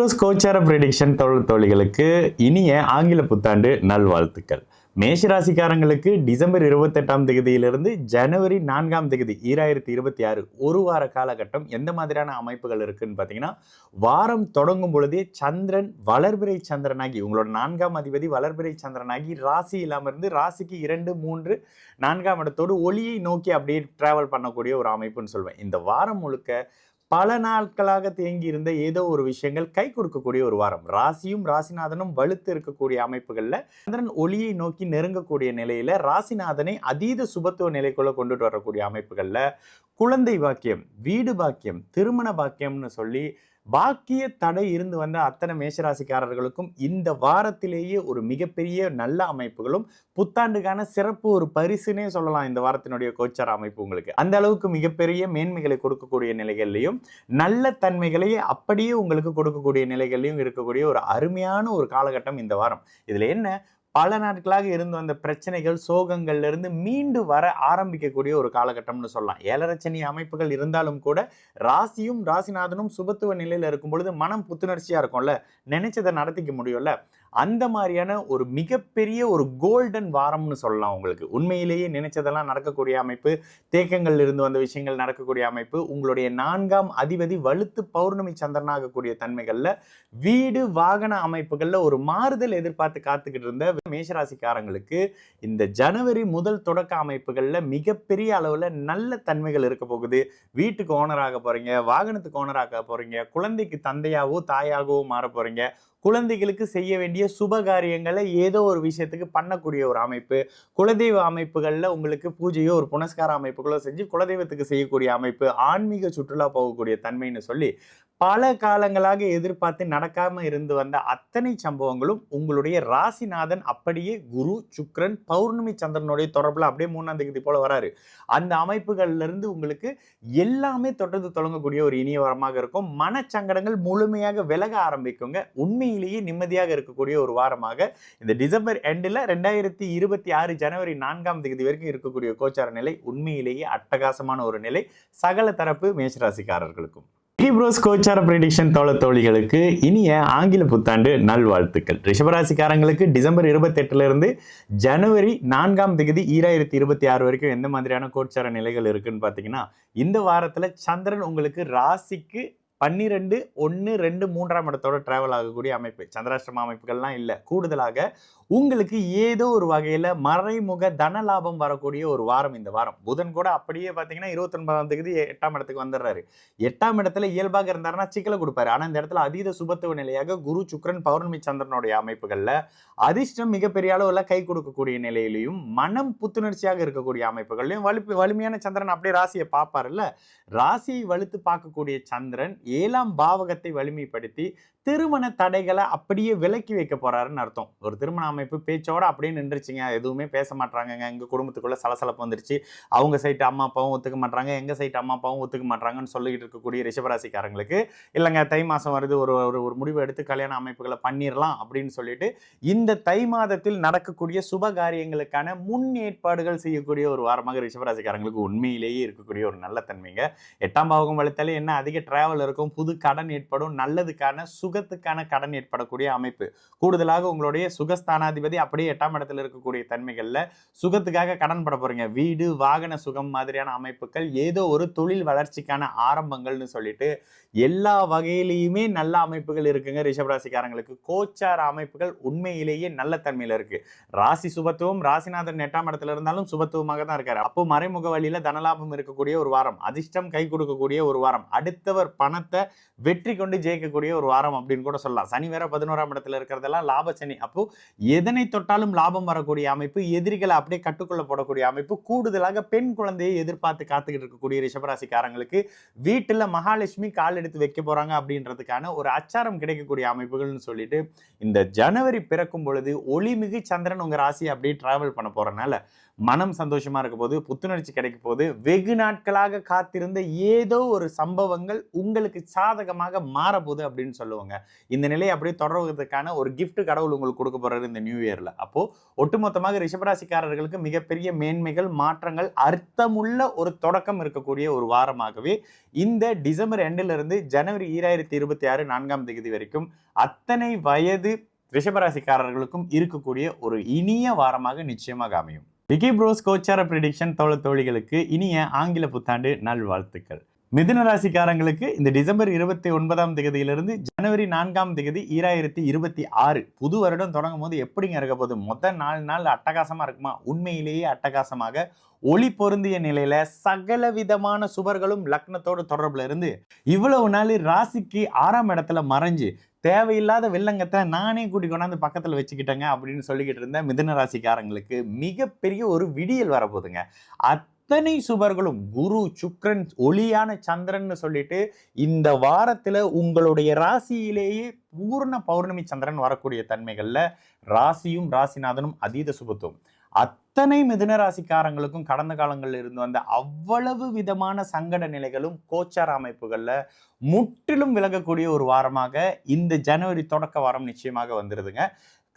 Pros கோச்சார prediction தோழிகளுக்கு இனிய ஆங்கில புத்தாண்டு நல்வாழ்த்துக்கள். மேஷராசிக்காரங்களுக்கு டிசம்பர் 28ஆம் தேதியிலிருந்து ஜனவரி 4ஆம் தேதி 2026 ஒரு வார காலகட்டம் எந்த மாதிரியான அமைப்புகள் இருக்குன்னு பார்த்தீங்கன்னா, வாரம் தொடங்கும் பொழுதே சந்திரன் வளர்பிறை சந்திரனாகி உங்களோட 4ஆம் அதிபதி வளர்பிறை சந்திரனாகி ராசி இல்லாமல் இருந்து ராசிக்கு 2, 3, 4ஆம் இடத்தோடு ஒளியை நோக்கி அப்படியே டிராவல் பண்ணக்கூடிய ஒரு அமைப்புன்னு சொல்வேன். இந்த வாரம் முழுக்க பல நாட்களாக தேங்கி இருந்த ஏதோ ஒரு விஷயங்கள் கை கொடுக்கக்கூடிய ஒரு வாரம். ராசியும் ராசிநாதனும் வலுத்து இருக்கக்கூடிய அமைப்புகள்ல சந்திரன் ஒளியை நோக்கி நெருங்கக்கூடிய நிலையில ராசிநாதனை அதீத சுபத்துவ நிலைக்குள்ள கொண்டுட்டு வரக்கூடிய அமைப்புகள்ல குழந்தை பாக்கியம், வீடு பாக்கியம், திருமண பாக்கியம்னு சொல்லி பாக்கிய தடை இருந்து வந்த அத்தனை மேஷராசிக்காரர்களுக்கும் இந்த வாரத்திலேயே ஒரு மிகப்பெரிய நல்ல அமைப்புகளும் புத்தாண்டுக்கான சிறப்பு ஒரு பரிசுனே சொல்லலாம். இந்த வாரத்தினுடைய கோச்சார அமைப்பு உங்களுக்கு அந்த அளவுக்கு மிகப்பெரிய மேன்மைகளை கொடுக்கக்கூடிய நிலைகள்லையும் நல்ல தன்மைகளை அப்படியே உங்களுக்கு கொடுக்கக்கூடிய நிலைகள்லையும் இருக்கக்கூடிய ஒரு அருமையான ஒரு காலகட்டம் இந்த வாரம். இதுல என்ன, பல நாட்களாக இருந்து வந்த பிரச்சனைகள் சோகங்கள்ல இருந்து மீண்டு வர ஆரம்பிக்கக்கூடிய ஒரு காலகட்டம்னு சொல்லலாம். ஏழரச்சனி அமைப்புகள் இருந்தாலும் கூட ராசியும் ராசிநாதனும் சுபத்துவ நிலையில இருக்கும் பொழுது மனம் புத்துணர்ச்சியா இருக்கும்ல, நினைச்சதை நடத்திக்க முடியும்ல. அந்த மாதிரியான ஒரு மிகப்பெரிய ஒரு கோல்டன் வாரம்னு சொல்லலாம். உங்களுக்கு உண்மையிலேயே நினைச்சதெல்லாம் நடக்கக்கூடிய அமைப்பு, தேக்கங்கள் இருந்து வந்த விஷயங்கள் நடக்கக்கூடிய அமைப்பு, உங்களுடைய 4ஆம் அதிபதி வலுத்து பௌர்ணமி சந்திரனாகக்கூடிய தன்மைகள்ல வீடு வாகன அமைப்புகள்ல ஒரு மாறுதல் எதிர்பார்த்து காத்துக்கிட்டு இருந்த மேஷராசிக்காரங்களுக்கு இந்த ஜனவரி முதல் தொடக்க அமைப்புகள்ல மிகப்பெரிய அளவுல நல்ல தன்மைகள் இருக்க போகுது. வீட்டுக்கு ஓனராக போறீங்க, வாகனத்துக்கு ஓனராக போறீங்க, குழந்தைக்கு தந்தையாகவோ தாயாகவோ மாற போறீங்க, குழந்தைகளுக்கு செய்ய வேண்டிய சுப காரியங்களை ஏதோ ஒரு விஷயத்துக்கு பண்ணக்கூடிய ஒரு அமைப்பு, குலதெய்வ அமைப்புகள்ல உங்களுக்கு பூஜையோ ஒரு புனஸ்கார அமைப்புகளோ செஞ்சு குலதெய்வத்துக்கு செய்யக்கூடிய அமைப்பு, ஆன்மீக சுற்றுலா போகக்கூடிய தன்மைன்னு சொல்லி பல காலங்களாக எதிர்பார்த்து நடக்காம இருந்து வந்த அத்தனை சம்பவங்களும் உங்களுடைய ராசிநாதன் அப்படியே குரு சுக்கிரன் பௌர்ணமி சந்திரனுடைய தொடர்புல அப்படியே 3ஆம் தேதி போல வராரு. அந்த அமைப்புகள்ல இருந்து உங்களுக்கு எல்லாமே தொட்டது தொடங்கக்கூடிய ஒரு இனிய வாரமாக இருக்கும். மனச்சங்கடங்கள் முழுமையாக விலக ஆரம்பிக்குங்க. உண்மையிலேயே நிம்மதியாக இருக்கக்கூடிய ஒரு வாரமாக இந்த டிசம்பர் எண்டில் 2026 ஜனவரி 4ஆம் தேதி வரைக்கும் இருக்கக்கூடிய கோச்சார நிலை உண்மையிலேயே அட்டகாசமான ஒரு நிலை சகல தரப்பு மேஷராசிக்காரர்களுக்கும். ப்ரோஸ் கோச்சார ப்ரெடிக்ஷன் தோழிகளுக்கு இனிய ஆங்கில புத்தாண்டு நல்வாழ்த்துக்கள். ரிஷபராசிக்காரங்களுக்கு டிசம்பர் 28 இருந்து ஜனவரி 4ஆம் தேதி 2026 வரைக்கும் எந்த மாதிரியான கோச்சார நிலைகள் இருக்குன்னு பார்த்தீங்கன்னா, இந்த வாரத்தில் சந்திரன் உங்களுக்கு ராசிக்கு 12, 1, 2, 3ஆம் இடத்தோட டிராவல் ஆகக்கூடிய அமைப்பு. சந்திராஷ்டம அமைப்புகள்லாம் இல்லை. கூடுதலாக உங்களுக்கு ஏதோ ஒரு வகையில மறைமுக தன லாபம் வரக்கூடிய ஒரு வாரம் இந்த வாரம். புதன் கூட அப்படியே பார்த்தீங்கன்னா 29ஆம் தேதி 8ஆம் இடத்துக்கு வந்துடுறாரு. 8ஆம் இடத்துல இயல்பாக இருந்தாருன்னா சிக்கலை கொடுப்பாரு. ஆனால் இந்த இடத்துல அதீத சுபத்துவ நிலையாக குரு சுக்கிரன் பௌர்ணமி சந்திரனுடைய அமைப்புகள்ல அதிர்ஷ்டம் மிகப்பெரிய அளவுல கை கொடுக்கக்கூடிய நிலையிலையும் மனம் புத்துணர்ச்சியாக இருக்கக்கூடிய அமைப்புகள்லையும் வலிமையான சந்திரன் அப்படியே ராசியை பார்ப்பாருல்ல, ராசியை வலுத்து பார்க்கக்கூடிய சந்திரன் 7ஆம் பாவகத்தை வலிமைப்படுத்தி திருமண தடைகளை அப்படியே விலக்கி வைக்க போறாருன்னு அர்த்தம். ஒரு திருமண அமைப்பு பேச்சோட அப்படியே நின்றுச்சுங்க, எதுவுமே பேச மாட்டாங்க, எங்க குடும்பத்துக்குள்ள சலசலப்பு வந்துருச்சு, அவங்க சைட்டு அம்மா அப்பாவும் ஒத்துக்க மாட்டாங்க, எங்க சைட்டு அம்மா அப்பாவும் ஒத்துக்க மாட்டாங்கன்னு சொல்லிட்டு இருக்கக்கூடிய ரிஷபராசிக்காரங்களுக்கு இல்லைங்க தை மாசம் வருது, ஒரு முடிவு எடுத்து கல்யாண அமைப்புகளை பண்ணிடலாம் அப்படின்னு சொல்லிட்டு இந்த தை மாதத்தில் நடக்கக்கூடிய சுப காரியங்களுக்கான முன் ஏற்பாடுகள் செய்யக்கூடிய ஒரு வாரமாக ரிஷபராசிக்காரங்களுக்கு உண்மையிலேயே இருக்கக்கூடிய ஒரு நல்ல தன்மைங்க. 8ஆம் பாவகம் வளர்த்தாலே என்ன அதிக டிராவல் இருக்கும், புது கடன் ஏற்படும், நல்லதுக்கான சுகத்துக்கான கடன் ஏற்படக்கூடிய அமைப்பு. கூடுதலாக உங்களுடைய சுகஸ்தானாதிபதி அப்படியே 8ஆம் இடத்துல இருக்கக்கூடிய தன்மைகள்ல சுகத்துக்காக கடன் பட போறீங்க. வீடு வாகன சுகம் மாதிரியான அமைப்புகள், ஏதோ ஒரு தொழில் வளர்ச்சிக்கான ஆரம்பங்கள்னு சொல்லிட்டு எல்லா வகையிலையுமே நல்ல அமைப்புகள் இருக்குங்க ரிஷபராசிக்காரங்களுக்கு. கோச்சார அமைப்புகள் உண்மையிலேயே நல்ல தன்மையில இருக்கு. ராசி சுபத்துவம், ராசிநாதன் 8ஆம் இடத்துல இருந்தாலும் சுபத்துவமாக தான் இருக்காரு. அப்போ மறைமுக வழியில தனலாபம் இருக்கக்கூடிய ஒரு வாரம், அதிர்ஷ்டம் கை கொடுக்கக்கூடிய ஒரு வாரம், அடுத்தவர் பணத்தை வெற்றி கொண்டு ஜெயிக்கக்கூடிய ஒரு வாரம் அப்படின்னு கூட சொல்லலாம். சனி வேற 11ஆம் இடத்துல இருக்கிறதெல்லாம் லாப சனி. அப்போ எதனை தொட்டாலும் லாபம் வரக்கூடிய அமைப்பு, எதிரிகளை அப்படியே கட்டுக்குள்ள போடக்கூடிய அமைப்பு. கூடுதலாக பெண் குழந்தையை எதிர்பார்த்து காத்துக்கிட்டு இருக்கக்கூடிய ரிஷபராசிக்காரங்களுக்கு வீட்டுல மகாலட்சுமி கால் எடுத்து வைக்க போறாங்க அப்படின்றதுக்கான ஒரு அச்சாரம் கிடைக்கக்கூடிய அமைப்புகள்னு சொல்லிட்டு இந்த ஜனவரி பிறக்கும் பொழுது ஒளிமிகு சந்திரன் உங்க ராசியை அப்படியே டிராவல் பண்ண போறதுனால மனம் சந்தோஷமா இருக்க போது, புத்துணர்ச்சி கிடைக்க போது, வெகு நாட்களாக காத்திருந்த ஏதோ ஒரு சம்பவங்கள் உங்களுக்கு சாதகமாக மாறப்போகுது அப்படின்னு சொல்லுவாங்க. இந்த நிலையை அப்படியே தொடர்வதற்கான ஒரு கிஃப்ட் கடவுள் உங்களுக்கு கொடுக்க போறாரு இந்த நியூ இயர்ல. அப்போ ஒட்டுமொத்தமாக ரிஷபராசிக்காரர்களுக்கு மிகப்பெரிய மேன்மைகள், மாற்றங்கள், அர்த்தமுள்ள ஒரு தொடக்கம் இருக்கக்கூடிய ஒரு வாரமாகவே இந்த டிசம்பர் எண்டிலிருந்து ஜனவரி 2026 4ஆம் தேதி வரைக்கும் அத்தனை வயது ரிஷபராசிக்காரர்களுக்கும் இருக்கக்கூடிய ஒரு இனிய வாரமாக நிச்சயமாக அமையும். விக்கி ப்ரோஸ் கோச்சார பிரெடிக்ஷன் தோழிகளுக்கு இனிய ஆங்கில புத்தாண்டு நல்வாழ்த்துக்கள். மிதுன ராசிக்காரங்களுக்கு இந்த டிசம்பர் 29ஆம் தேதியிலிருந்து ஜனவரி 4ஆம் தேதி 2026 புது வருடம் தொடங்கும் போது எப்படிங்க இருக்க போகுது? மொத்தம் 4 நாள் அட்டகாசமா இருக்குமா? உண்மையிலேயே அட்டகாசமாக ஒளி பொருந்திய நிலையில சகல விதமான சுபர்களும் லக்னத்தோடு தொடர்புல இருந்து இவ்வளவு நாள் ராசிக்கு 6ஆம் இடத்துல மறைஞ்சு தேவையில்லாத வில்லங்கத்தை நானே கூட்டி கொண்டாந்து பக்கத்துல வச்சுக்கிட்டேங்க அப்படின்னு சொல்லிக்கிட்டு இருந்த மிதுன ராசிக்காரங்களுக்கு மிகப்பெரிய ஒரு விடியல் வரப்போகுதுங்க. அத்தனை சுபர்களும் குரு, சுக்கிரன், ஒளியான சந்திரன் சொல்லிட்டு இந்த வாரத்துல உங்களுடைய ராசியிலேயே பூர்ண பௌர்ணமி சந்திரன் வரக்கூடிய தன்மைகள்ல ராசியும் ராசிநாதனும் அதீத சுபத்துவம். அத்தனை மிதுன ராசிக்காரங்களுக்கும் கடந்த காலங்களில் இருந்து வந்த அவ்வளவு விதமான சங்கட நிலைகளும் கோச்சார அமைப்புகள்ல முற்றிலும் விலகக்கூடிய ஒரு வாரமாக இந்த ஜனவரி தொடக்க வாரம் நிச்சயமாக வந்துருதுங்க.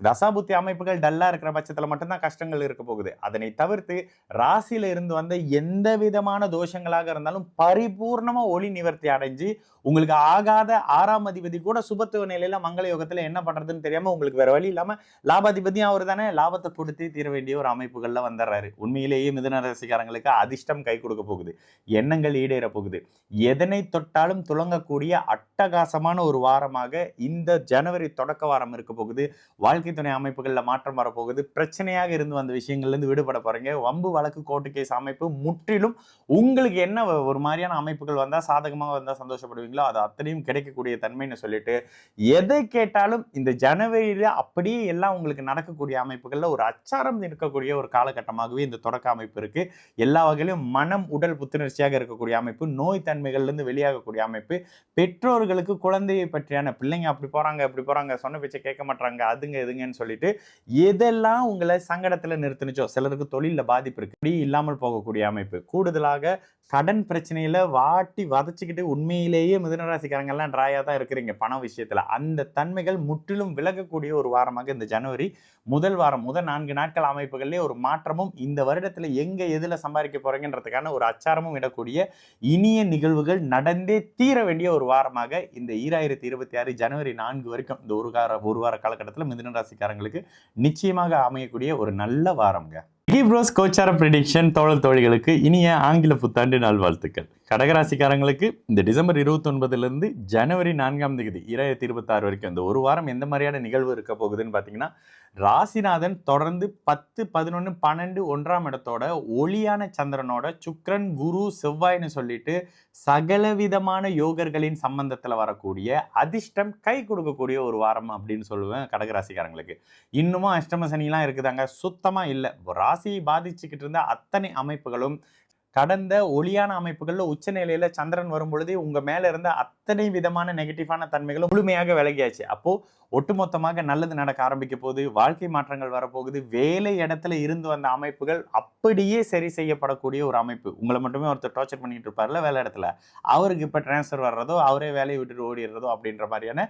தசாபுத்தி அமைப்புகள் டல்லா இருக்கிற பட்சத்துல மட்டும்தான் கஷ்டங்கள் இருக்க போகுது. அதனை தவிர்த்து ராசியில இருந்து வந்த எந்த விதமான தோஷங்களாக இருந்தாலும் பரிபூர்ணமா ஒளி நிவர்த்தி அடைஞ்சு உங்களுக்கு ஆகாத 6ஆம் அதிபதி கூட சுபத்துவ நிலையில மங்கள யோகத்துல என்ன பண்றதுன்னு தெரியாம உங்களுக்கு வேற வழி இல்லாம லாபாதிபதியும் அவர் தானே லாபத்தை கொடுத்து தீர வேண்டிய ஒரு அமைப்புகள்ல வந்துடுறாரு. உண்மையிலேயே மிதுன ராசிக்காரங்களுக்கு அதிர்ஷ்டம் கை கொடுக்க போகுது, எண்ணங்கள் ஈடேற போகுது. எதனை தொட்டாலும் துளங்கக்கூடிய அட்டகாசமான ஒரு வாரமாக இந்த ஜனவரி தொடக்க வாரம் இருக்க போகுது. வாழ்க்கை துணை அமைப்புகள்ல மாற்றம் வரப்போகுது. பிரச்சனையாக இருந்து வந்த விஷயங்கள்ல இருந்து விடுபட போறீங்க. வம்பு வழக்கு கோர்ட்டு கேஸ் அமைப்பு முற்றிலும் உங்களுக்கு என்ன ஒரு மாதிரியான அமைப்புகள் வந்தா சாதகமாக வந்தா சந்தோஷப்படுவீங்களோ அது அத்தனையும் கிடைக்கக்கூடிய தன்மைன்னு சொல்லிட்டு எதை கேட்டாலும் இந்த ஜனவரியில அப்படியே எல்லாம் உங்களுக்கு நடக்கக்கூடிய அமைப்புகள்ல ஒரு அச்சாரம் இருக்கக்கூடிய ஒரு காலகட்டமாகவே இந்த தொடக்க அமைப்பு இருக்கு. எல்லா வகையிலும் மனம், உடல் புத்துணர்ச்சியாக இருக்கக்கூடிய அமைப்பு, நோய் தன்மைகள்ல இருந்து வெளியாகக்கூடிய அமைப்பு, பெற்றோர்களுக்கு குழந்தையை பற்றியான பிள்ளைங்க அப்படி போறாங்க இப்படி போறாங்க சொன்ன பேச்சை கேட்க மாட்டாங்க அதுங்க எதுங்கன்னு சொல்லிட்டு எதெல்லாம் உங்களை சங்கடத்துல நிறுத்துனுச்சோ, சிலருக்கு தொழில பாதிப்பு இருக்கு, அப்படி இல்லாமல் போகக்கூடிய அமைப்பு. கூடுதலாக கடன் பிரச்சனையில வாட்டி வதச்சிக்கிட்டு உண்மையிலேயே மிதுனராசிக்காரங்க எல்லாம் டிராயா தான் இருக்கிறீங்க பண விஷயத்துல. அந்த தன்மைகள் முற்றிலும் விலகக்கூடிய ஒரு வாரமாக இந்த ஜனவரி முதல் வாரம், முதல் 4 நாட்கள் அமைப்புகள்லேயே ஒரு மாற்றமும் இந்த வருடத்துல எங்க எதுல சம்பாதிக்க போறீங்கன்றதுக்கான ஒரு அச்சாரமும் இடக்கூடிய இனிய நிகழ்வுகள் நடந்தே தீர வேண்டிய ஒரு வாரமாக இந்த 2026 ஜனவரி 4 வரைக்கும் இந்த ஒரு வார காலகட்டத்தில் மிதுன ராசிக்காரங்களுக்கு நிச்சயமாக அமையக்கூடிய ஒரு நல்ல வாரம்ங்க. விக்கி ப்ரோஸ் கோச்சார பிரெடிக்ஷன் தோழிகளுக்கு இனிய ஆங்கில புத்தாண்டு நல்வாழ்த்துக்கள். கடகராசிக்காரங்களுக்கு இந்த டிசம்பர் 29 ஜனவரி 4ஆம் தேதி 2026 வரைக்கும் இந்த ஒரு வாரம் எந்த மாதிரியான நிகழ்வு இருக்க போகுதுன்னு பார்த்தீங்கன்னா, ராசிநாதன் தொடர்ந்து 10, 11, 12 1ஆம் இடத்தோட ஒளியான சந்திரனோட சுக்கிரன், குரு, செவ்வாய்னு சொல்லிட்டு சகல விதமான யோகர்களின் சம்பந்தத்துல வரக்கூடிய அதிர்ஷ்டம் கை கொடுக்கக்கூடிய ஒரு வாரம் அப்படின்னு சொல்லுவேன் கடகராசிக்காரங்களுக்கு. இன்னமும் அஷ்டம சனிலாம் இருக்குதாங்க? சுத்தமா இல்லை. ராசியை பாதிச்சுக்கிட்டு இருந்த அத்தனை அமைப்புகளும் கடந்த ஒளியான அமைப்புகள்ல உச்ச நிலையில சந்திரன் வரும் பொழுதே உங்க மேல இருந்த அத்தனை விதமான நெகட்டிவான தன்மைகளும் முழுமையாக விலகியாச்சு. அப்போ ஒட்டுமொத்தமாக நல்லது நடக்க ஆரம்பிக்க போகுது, வாழ்க்கை மாற்றங்கள் வரப்போகுது. வேலை இடத்துல இருந்து வந்த அமைப்புகள் அப்படியே சரி செய்யப்படக்கூடிய ஒரு அமைப்பு. உங்களை மட்டுமே ஒருத்தர் டார்ச்சர் பண்ணிட்டு இருப்பார்ல வேலை இடத்துல, அவருக்கு இப்ப டிரான்ஸ்ஃபர் வர்றதோ அவரே வேலையை விட்டுட்டு ஓடிடுறதோ அப்படின்ற மாதிரியான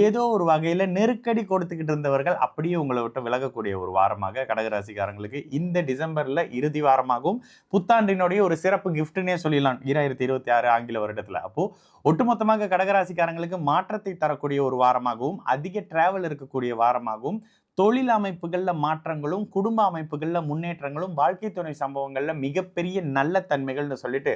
ஏதோ ஒரு வகையில நெருக்கடி கொடுத்துக்கிட்டு இருந்தவர்கள் அப்படியே உங்களை விட்டு விலகக்கூடிய ஒரு வாரமாக கடகராசிக்காரங்களுக்கு இந்த டிசம்பர்ல இறுதி வாரமாகவும் புத்தாண்டினுடைய ஒரு சிறப்பு கிஃப்ட்னே சொல்லலாம் 2026 ஆங்கில வருடத்துல. அப்போ ஒட்டுமொத்தமாக கடகராசிக்காரங்களுக்கு மாற்றத்தை தரக்கூடிய ஒரு வாரமாகவும், அதிக டிராவல் இருக்கக்கூடிய வாரமாகவும், தொழில் அமைப்புகள்ல மாற்றங்களும், குடும்ப அமைப்புகள்ல முன்னேற்றங்களும், வாழ்க்கை துணை சம்பவங்கள்ல மிகப்பெரிய நல்ல தன்மைகள்னு சொல்லிட்டு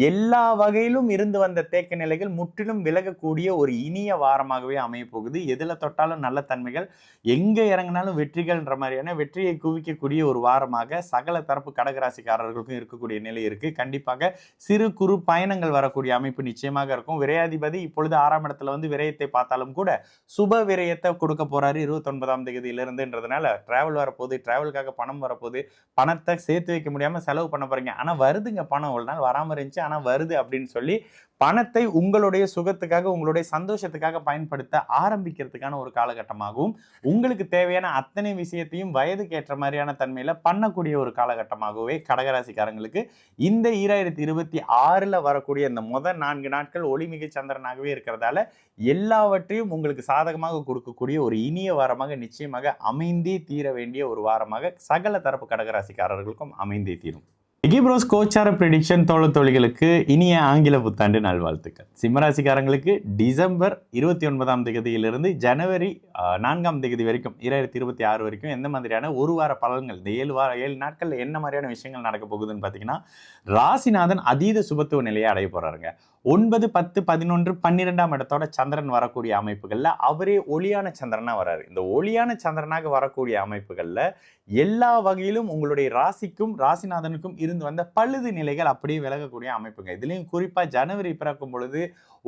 எல்லா வகையிலும் இருந்து வந்த தேக்க நிலைகள் முற்றிலும் விலகக்கூடிய ஒரு இனிய வாரமாகவே அமைய போகுது. எதுல தொட்டாலும் நல்ல தன்மைகள், எங்க இறங்கினாலும் வெற்றிகள்ன்ற மாதிரியான வெற்றியை குவிக்கக்கூடிய ஒரு வாரமாக சகல தரப்பு கடகராசிக்காரர்களுக்கும் இருக்கக்கூடிய நிலை இருக்கு. கண்டிப்பாக சிறு குறு பயணங்கள் வரக்கூடிய அமைப்பு நிச்சயமாக இருக்கும். விரையாதிபதி இப்பொழுது 6ஆம் இடத்துல விரயத்தை பார்த்தாலும் கூட சுப விரயத்தை கொடுக்க போறாரு 29ஆம் தேதியில இருந்துன்றதுனால டிராவல் வரப்போகுது, டிராவலுக்காக பணம் வரப்போகுது, பணத்தை சேர்த்து வைக்க முடியாம செலவு பண்ண போறீங்க. ஆனா வருதுங்க பணம், ஒரு நாள் வராம இருந்துச்சு ஆனா வருது அப்படின்னு சொல்லி பணத்தை உங்களுடைய சுகத்துக்காக உங்களுடைய சந்தோஷத்துக்காக பயன்படுத்த ஆரம்பிக்கிறதுக்கான ஒரு காலகட்டமாகவும் உங்களுக்கு தேவையான அத்தனை விஷயத்தையும் வயதுக்கு ஏற்ற மாதிரியான தன்மையில பண்ணக்கூடிய ஒரு காலகட்டமாகவே கடகராசிக்காரங்களுக்கு இந்த 2026 வரக்கூடிய இந்த முதல் 4 நாட்கள் ஒளிமிகு சந்திரனாகவே இருக்கிறதால எல்லாவற்றையும் உங்களுக்கு சாதகமாக கொடுக்கக்கூடிய ஒரு இனிய வாரமாக நிச்சயமாக அமைந்தே தீர வேண்டிய ஒரு வாரமாக சகல தரப்பு கடகராசிக்காரர்களுக்கும் அமைந்தே தீரும். விகிப்ரோஸ் கோச்சார ப்ரெடிக்ஷன் தோழிகளுக்கு இனிய ஆங்கில புத்தாண்டு நல்வாழ்த்துக்கள். சிம்மராசிக்காரங்களுக்கு டிசம்பர் 29ஆம் தேதியிலிருந்து ஜனவரி 4ஆம் தேதி வரைக்கும் 2026 வரைக்கும் எந்த மாதிரியான ஒரு வார பலன்கள், இந்த 7 நாட்கள்ல என்ன மாதிரியான விஷயங்கள் நடக்க போகுதுன்னு பார்த்தீங்கன்னா, ராசிநாதன் அதீத சுபத்துவ நிலையை அடைய போறாருங்க. 9, 10, 11, 12ஆம் இடத்தோட சந்திரன் வரக்கூடிய அமைப்புகள்ல அவரே ஒளியான சந்திரனா வராரு. இந்த ஒளியான சந்திரனாக வரக்கூடிய அமைப்புகள்ல எல்லா வகையிலும் உங்களுடைய ராசிக்கும் ராசிநாதனுக்கும் இருந்து வந்த பழுது நிலைகள் அப்படியே விலகக்கூடிய அமைப்புங்க. இதுலயும் குறிப்பா ஜனவரி பிறக்கும் பொழுது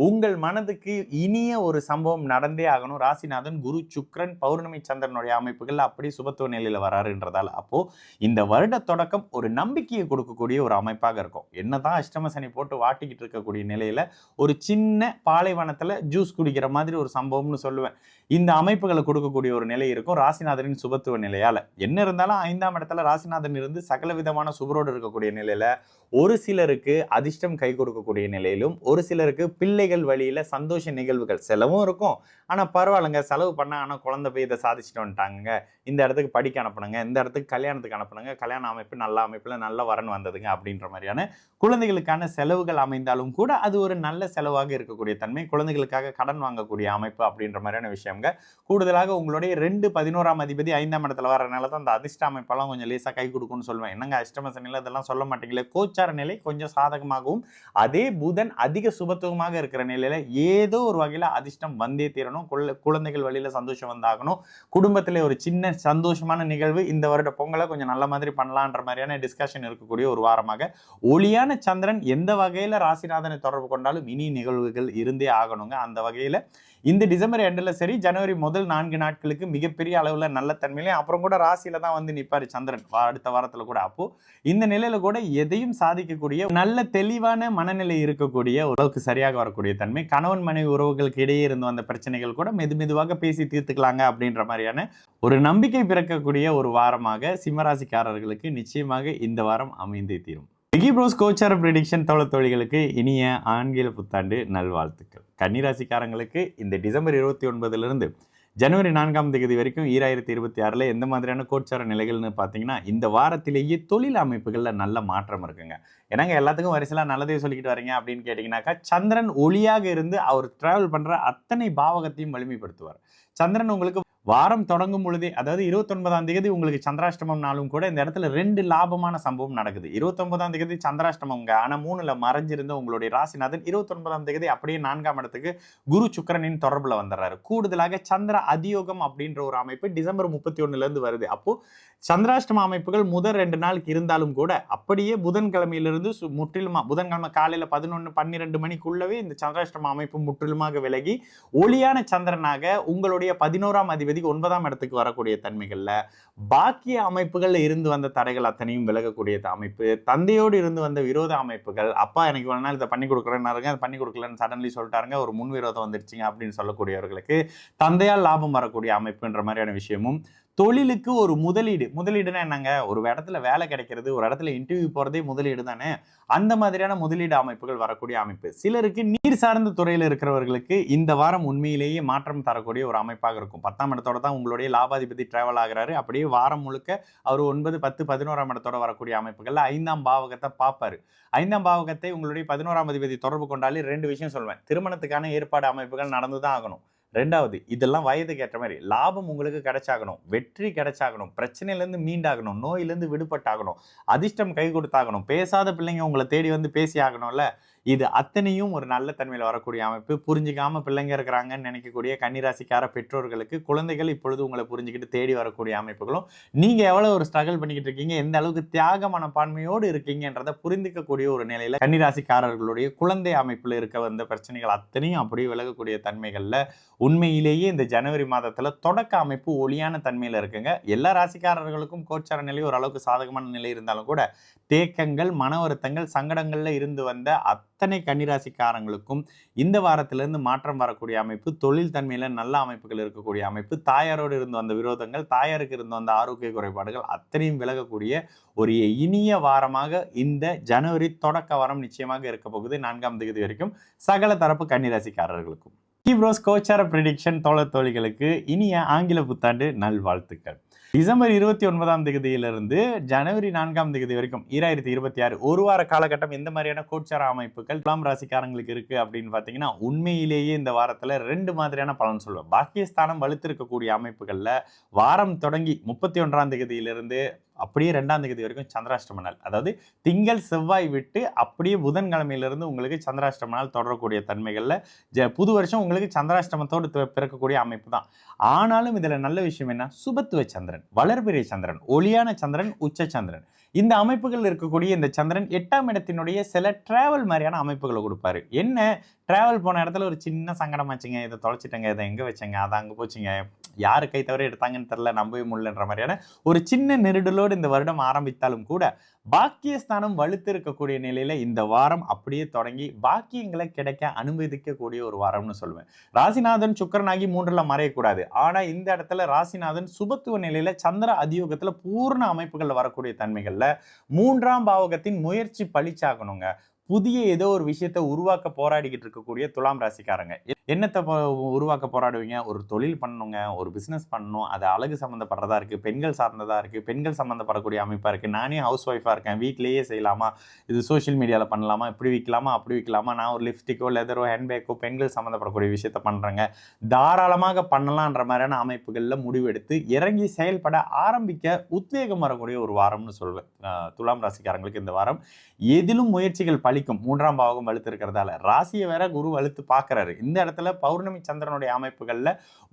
உங்கள் மனதுக்கு இனிய ஒரு சம்பவம் நடந்தே ஆகணும். ராசிநாதன் குரு சுக்கிரன் பௌர்ணமி சந்திரனுடைய அமைப்புகள் அப்படியே சுபத்துவ நிலையில வராருன்றதால அப்போ இந்த வருட தொடக்கம் ஒரு நம்பிக்கையை கொடுக்கக்கூடிய ஒரு அமைப்பாக இருக்கும். என்னதான் அஷ்டம சனி போட்டு வாட்டிக்கிட்டு இருக்கக்கூடிய நிலையில ஒரு சின்ன பாலைவனத்துல ஜூஸ் குடிக்கிற மாதிரி ஒரு சம்பவம்னு சொல்லுவேன். இந்த அமைப்புகளை கொடுக்கக்கூடிய ஒரு நிலை இருக்கும் ராசிநாதனின் சுபத்துவ நிலையால. என்ன இருந்தாலும் 5ஆம் இடத்துல ராசிநாதன் இருந்து சகல விதமான சுபரோடு இருக்கக்கூடிய நிலையில ஒரு சிலருக்கு அதிர்ஷ்டம் கை கொடுக்கக்கூடிய நிலையிலும், ஒரு சிலருக்கு பிள்ளைகள் வழியில சந்தோஷ நிகழ்வுகள் செலவும் இருக்கும். ஆனா பரவாயில்லைங்க, செலவு பண்ண ஆனா குழந்தை போய் இதை சாதிச்சுட்டு வந்துட்டாங்க, இந்த இடத்துக்கு படிக்க அனுப்புனுங்க, இந்த இடத்துக்கு கல்யாணத்துக்கு அனுப்புனுங்க, கல்யாண அமைப்பு நல்ல அமைப்புல நல்ல வரன் வந்ததுங்க அப்படின்ற மாதிரியான குழந்தைகளுக்கான செலவுகள் அமைந்தாலும் கூட அது ஒரு நல்ல செலவாக இருக்கக்கூடிய தன்மை. குழந்தைகளுக்காக கடன் வாங்கக்கூடிய அமைப்பு அப்படின்ற மாதிரியான விஷயங்க. கூடுதலாக உங்களுடைய 2, 11ஆம் அதிபதி 5ஆம் இடத்துல வரனால தான் அந்த அதிர்ஷ்ட அமைப்பெல்லாம் கொஞ்சம் லேசா கை கொடுக்கும்னு சொல்லுவேன். என்னங்க அஷ்டம சனியில இதெல்லாம் சொல்ல மாட்டீங்களே. கோச்சார நிலை கொஞ்சம் சாதகமாகவும் அதே புதன் அதிக சுபத்துவமாக இருக்கிற நிலையில ஏதோ ஒரு வகையில அதிர்ஷ்டம் வந்தே தீரணும். குழந்தைகள் வழியில சந்தோஷம் வந்தாகணும். குடும்பத்திலே ஒரு சின்ன சந்தோஷமான நிகழ்வு இந்த வருட பொங்கலை கொஞ்சம் நல்ல மாதிரி பண்ணலான்ற மாதிரியான டிஸ்கஷன் இருக்கக்கூடிய ஒரு வாரமாக ஒளியான சந்திரன் எந்த வகையில ராசிநாதனை தொடர்பு கொண்டாலும் இனி நிகழ்வுகள் இருந்தே ஆகணுங்க. அந்த வகையில இந்த டிசம்பர் எண்டில் சரி ஜனவரி முதல் 4 நாட்களுக்கு மிகப்பெரிய அளவுல நல்ல தன்மையிலே அப்புறம் கூட ராசியில தான் வந்து நிற்பாரு சந்திரன் அடுத்த வாரத்துல கூட. அப்போ இந்த நிலையில கூட எதையும் சாதிக்கக்கூடிய நல்ல தெளிவான மனநிலை இருக்கக்கூடிய அளவுக்கு சரியாக வரக்கூடிய தன்மை. கணவன் மனைவி உறவுகளுக்கு இடையே இருந்து வந்த பிரச்சனைகள் கூட மெதுவாக பேசி தீர்த்துக்கலாங்க அப்படின்ற மாதிரியான ஒரு நம்பிக்கை பிறக்கக்கூடிய ஒரு வாரமாக சிம்மராசிக்காரர்களுக்கு நிச்சயமாக இந்த வாரம் அமைந்தே தீரும். விகிப்ரோஸ் கோச்சார ப்ரெடிக்ஷன் தோழிகளுக்கு இனிய ஆங்கில புத்தாண்டு நல்வாழ்த்துக்கள். கன்னிராசிக்காரங்களுக்கு இந்த டிசம்பர் 29 ஜனவரி 4ஆம் தேதி வரைக்கும் 2026 எந்த மாதிரியான கோச்சார நிலைகள்னு பார்த்தீங்கன்னா, இந்த வாரத்திலேயே தொழில் அமைப்புகளில் நல்ல மாற்றம் இருக்குங்க. ஏன்னாங்க எல்லாத்துக்கும் வரிசையாக நல்லதே சொல்லிக்கிட்டு வரீங்க அப்படின்னு கேட்டிங்கனாக்கா, சந்திரன் ஒளியாக இருந்து அவர் டிராவல் பண்ணுற அத்தனை பாவகத்தையும் வலிமைப்படுத்துவார். சந்திரன் உங்களுக்கு வாரம் தொடங்கும் பொழுதே, அதாவது 29ஆம் தேதி உங்களுக்கு சந்திராஷ்டமம் நாளும் கூட இந்த இடத்துல 2 லாபமான சம்பவம் நடக்குது. 29ஆம் தேதி சந்திராஷ்டமங்க, ஆனா 3ல மறைஞ்சிருந்த உங்களுடைய ராசிநாதன் 29ஆம் தேதி அப்படியே 4ஆம் இடத்துக்கு குரு சுக்கிரனின் தொடர்புல வந்துடுறாரு. கூடுதலாக சந்திர அதியோகம் அப்படின்ற ஒரு அமைப்பு டிசம்பர் 31 வருது. அப்போ சந்திராஷ்டம அமைப்புகள் முதல் 2 நாளுக்கு இருந்தாலும் கூட அப்படியே புதன்கிழமையிலிருந்து முற்றிலுமா புதன்கிழமை காலையில 11, 12 மணிக்குள்ளவே இந்த சந்திராஷ்டம அமைப்பு முற்றிலுமாக விலகி ஒளியான சந்திரனாக உங்களுடைய 11ஆம் அதிபதி 9ஆம் இடத்துக்கு வரக்கூடிய தன்மைகள்ல பாக்கிய அமைப்புகள்ல இருந்து வந்த தடைகள் அத்தனையும் விலகக்கூடிய அமைப்பு. தந்தையோடு இருந்து வந்த விரோத அமைப்புகள், அப்பா எனக்கு ஒரு நாள் இதை பண்ணி கொடுக்குறேன்னாருங்க, அதை பண்ணி கொடுக்கலன்னு சடன்லி சொல்லிட்டாருங்க, ஒரு முன் விரோதம் வந்துருச்சுங்க அப்படின்னு சொல்லக்கூடியவர்களுக்கு தந்தையால் லாபம் வரக்கூடிய அமைப்புன்ற மாதிரியான விஷயமும். தொழிலுக்கு ஒரு முதலீடுனா என்னங்க, ஒரு இடத்துல வேலை கிடைக்கிறது, ஒரு இடத்துல இன்டர்வியூ போறதே முதலீடு தானே. அந்த மாதிரியான முதலீடு அமைப்புகள் வரக்கூடிய அமைப்பு. சிலருக்கு நீர் சார்ந்த துறையில் இருக்கிறவர்களுக்கு இந்த வாரம் உண்மையிலேயே மாற்றம் தரக்கூடிய ஒரு அமைப்பாக இருக்கும். 10ஆம் இடத்தோட தான் உங்களுடைய லாபாதிபதி டிராவல் ஆகிறாரு. அப்படியே வாரம் முழுக்க அவர் 9, 10, 11ஆம் இடத்தோட வரக்கூடிய அமைப்புகள்ல 5ஆம் பாவகத்தை பார்ப்பாரு. 5ஆம் பாவகத்தை உங்களுடைய 11ஆம் அதிபதி தொடர்பு கொண்டாலே 2 விஷயம் சொல்வேன். திருமணத்துக்கான ஏற்பாடு அமைப்புகள் நடந்துதான் ஆகணும். 2வது, இதெல்லாம் வயதுக்கு ஏற்ற மாதிரி லாபம் உங்களுக்கு கிடைச்சாகணும், வெற்றி கிடைச்சாகணும், பிரச்சனையிலேருந்து மீண்டாகணும், நோயிலேருந்து விடுபட்டாகணும், அதிர்ஷ்டம் கை கொடுத்தாகணும், பேசாத பிள்ளைங்க உங்களை தேடி வந்து பேசி ஆகணும்ல. இது அத்தனையும் ஒரு நல்ல தன்மையில் வரக்கூடிய அமைப்பு. புரிஞ்சிக்காம பிள்ளைங்க இருக்கிறாங்கன்னு நினைக்கக்கூடிய கன்னிராசிக்கார பெற்றோர்களுக்கு குழந்தைகள் இப்பொழுது உங்களை புரிஞ்சுக்கிட்டு தேடி வரக்கூடிய அமைப்புகளும், நீங்க எவ்வளவு ஒரு ஸ்ட்ரகிள் பண்ணிக்கிட்டு இருக்கீங்க, எந்த அளவுக்கு தியாக மனப்பான்மையோடு இருக்கீங்கன்றதை புரிந்துக்கக்கூடிய ஒரு நிலையில கன்னிராசிக்காரர்களுடைய குழந்தை அமைப்புல இருக்க வந்த பிரச்சனைகள் அத்தனையும் அப்படியே விலகக்கூடிய தன்மைகள்ல உண்மையிலேயே இந்த ஜனவரி மாதத்துல தொடக்க அமைப்பு ஒளியான தன்மையில இருக்குங்க. எல்லா ராசிக்காரர்களுக்கும் கோச்சார நிலை ஓரளவுக்கு சாதகமான நிலை இருந்தாலும் கூட தேக்கங்கள், மன வருத்தங்கள், சங்கடங்கள்ல இருந்து வந்த அத்தனை கன்னிராசிக்காரங்களுக்கும் இந்த வாரத்திலிருந்து மாற்றம் வரக்கூடிய அமைப்பு, தொழில் தன்மையில நல்ல அமைப்புகள் இருக்கக்கூடிய அமைப்பு, தாயாரோடு இருந்து வந்த விரோதங்கள், தாயாருக்கு இருந்து வந்த ஆரோக்கிய குறைபாடுகள் அத்தனையும் விலகக்கூடிய ஒரு இனிய வாரமாக இந்த ஜனவரி தொடக்க வாரம் நிச்சயமாக இருக்க போகுது 4ஆம் தேதி வரைக்கும் சகல தரப்பு கன்னிராசிக்காரர்களுக்கும். ப்ரோஸ் கோச்சார ப்ரெடிக்ஷன் தோழிகளுக்கு இனிய ஆங்கில புத்தாண்டு நல்வாழ்த்துக்கள். டிசம்பர் 29ஆம் தேதியிலிருந்து ஜனவரி 4ஆம் தேதி வரைக்கும் 2026 ஒரு வார காலகட்டம் எந்த மாதிரியான கோச்சார அமைப்புகள் துலாம் ராசிக்காரங்களுக்கு இருக்கு அப்படின்னு பாத்தீங்கன்னா, உண்மையிலேயே இந்த வாரத்துல 2 மாதிரியான பலன் சொல்லுவேன். பாக்கியஸ்தானம் வலுத்திருக்கக்கூடிய அமைப்புகள்ல வாரம் தொடங்கி 31ஆம் தேதியிலிருந்து அப்படியே 2ஆம் தேதி வரைக்கும் சந்திராஷ்டம நாள், அதாவது திங்கள் செவ்வாய் விட்டு அப்படியே புதன்கிழமையிலிருந்து உங்களுக்கு சந்திராஷ்டம நாள் தொடரக்கூடிய தன்மைகள்ல புது வருஷம் உங்களுக்கு சந்திராஷ்டமத்தோடு பிறக்கக்கூடிய அமைப்பு தான். ஆனாலும் இதுல நல்ல விஷயம் என்ன, சுபத்துவ சந்திரன், வளர்பிறை சந்திரன், ஒளியான சந்திரன், உச்ச சந்திரன், இந்த அமைப்புகள் இருக்கக்கூடிய இந்த சந்திரன் 8ஆம் இடத்தினுடைய சில டிராவல் மாதிரியான அமைப்புகளை கொடுப்பாரு. என்ன டிராவல் போன இடத்துல ஒரு சின்ன சங்கடமாச்சுங்க, இதை தொலைச்சிட்டங்க, இதை எங்க வச்சங்க, அதை அங்கே போச்சுங்க, யாரு கை தவறி எடுத்தாங்கன்னு தெரியல, நம்பவே முடியலன்ற மாதிரியான ஒரு சின்ன நெருடலோடு இந்த வருடம் ஆரம்பித்தாலும் கூட பாக்கியஸ்தானம் வலுத்து இருக்கக்கூடிய நிலையில இந்த வாரம் அப்படியே தொடங்கி பாக்கியங்களை கிடைக்க அனுமதிக்கக்கூடிய ஒரு வாரம்னு சொல்லுவேன். ராசிநாதன் சுக்கரனாகி 3ல மறையக்கூடாது. ஆனா இந்த இடத்துல ராசிநாதன் சுபத்துவ நிலையில சந்திர அதியோகத்துல பூர்ண அமைப்புகள் வரக்கூடிய தன்மைகள்ல 3ஆம் பாவகத்தின் முயற்சி பழிச்சாகணுங்க. புதிய ஏதோ ஒரு விஷயத்தை உருவாக்க போராடிக்கிட்டு இருக்கக்கூடிய துலாம் ராசிக்காரங்க என்னத்தை உருவாக்க போராடுவீங்க, ஒரு தொழில் பண்ணணுங்க, ஒரு பிசினஸ் பண்ணணும், அது அழகு சம்மந்தப்படுறதா இருக்கு, பெண்கள் சார்ந்ததா இருக்கு, பெண்கள் சம்மந்தப்படக்கூடிய அமைப்பா இருக்கு, நானே ஹவுஸ் ஒய்ஃபா இருக்கேன், வீட்லேயே செய்யலாமா, இது சோஷியல் மீடியாவில் பண்ணலாமா, இப்படி விற்கலாமா அப்படி விற்கலாமா, நான் ஒரு லிப்ஸ்டிக்கோ லெதரோ ஹேண்ட்பேக்கோ பெண்கள் சம்மந்தப்படக்கூடிய விஷயத்த பண்றேங்க, தாராளமாக பண்ணலான்ற மாதிரியான அமைப்புகளில் முடிவெடுத்து இறங்கி செயல்பட ஆரம்பிக்க உத்வேகம் வரக்கூடிய ஒரு வாரம்னு சொல்வேன். துலாம் ராசிக்காரங்களுக்கு இந்த வாரம் எதிலும் முயற்சிகள் பலிக்கும். 3ஆம் பாவகம் வலுத்து இருக்கிறதால ராசியை வேற குரு வலுத்து பார்க்கிறாரு. இந்த இடத்துல பௌர்ணமி சந்திரனுடைய அமைப்புகள்ல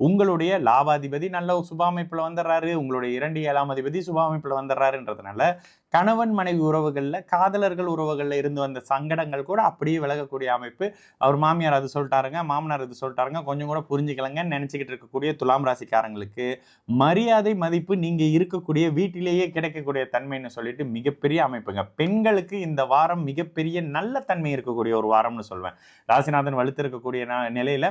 உங்களுடைய லாபாதிபதி நல்ல சுப அமைப்புல வந்துடுறாரு, உங்களுடைய 2 7ஆம் அதிபதி சுப அமைப்புல வந்துடுறாருன்றதுனால கணவன் மனைவி உறவுகள்ல காதலர்கள் உறவுகள்ல இருந்து வந்த சங்கடங்கள் கூட அப்படியே விலகக்கூடிய அமைப்பு. அவர் மாமியார் அது சொல்லிட்டாருங்க, மாமனார் அது சொல்லிட்டாருங்க, கொஞ்சம் கூட புரிஞ்சுக்கலங்கன்னு நினைச்சுக்கிட்டு இருக்கக்கூடிய துலாம் ராசிக்காரங்களுக்கு மரியாதை மதிப்பு நீங்க இருக்கக்கூடிய வீட்டிலேயே கிடைக்கக்கூடிய தன்மைன்னு சொல்லிட்டு மிகப்பெரிய அமைப்புங்க. பெண்களுக்கு இந்த வாரம் மிகப்பெரிய நல்ல தன்மை இருக்கக்கூடிய ஒரு வாரம்னு சொல்வேன். ராசிநாதன் வலுத்து இருக்கக்கூடிய நிலையில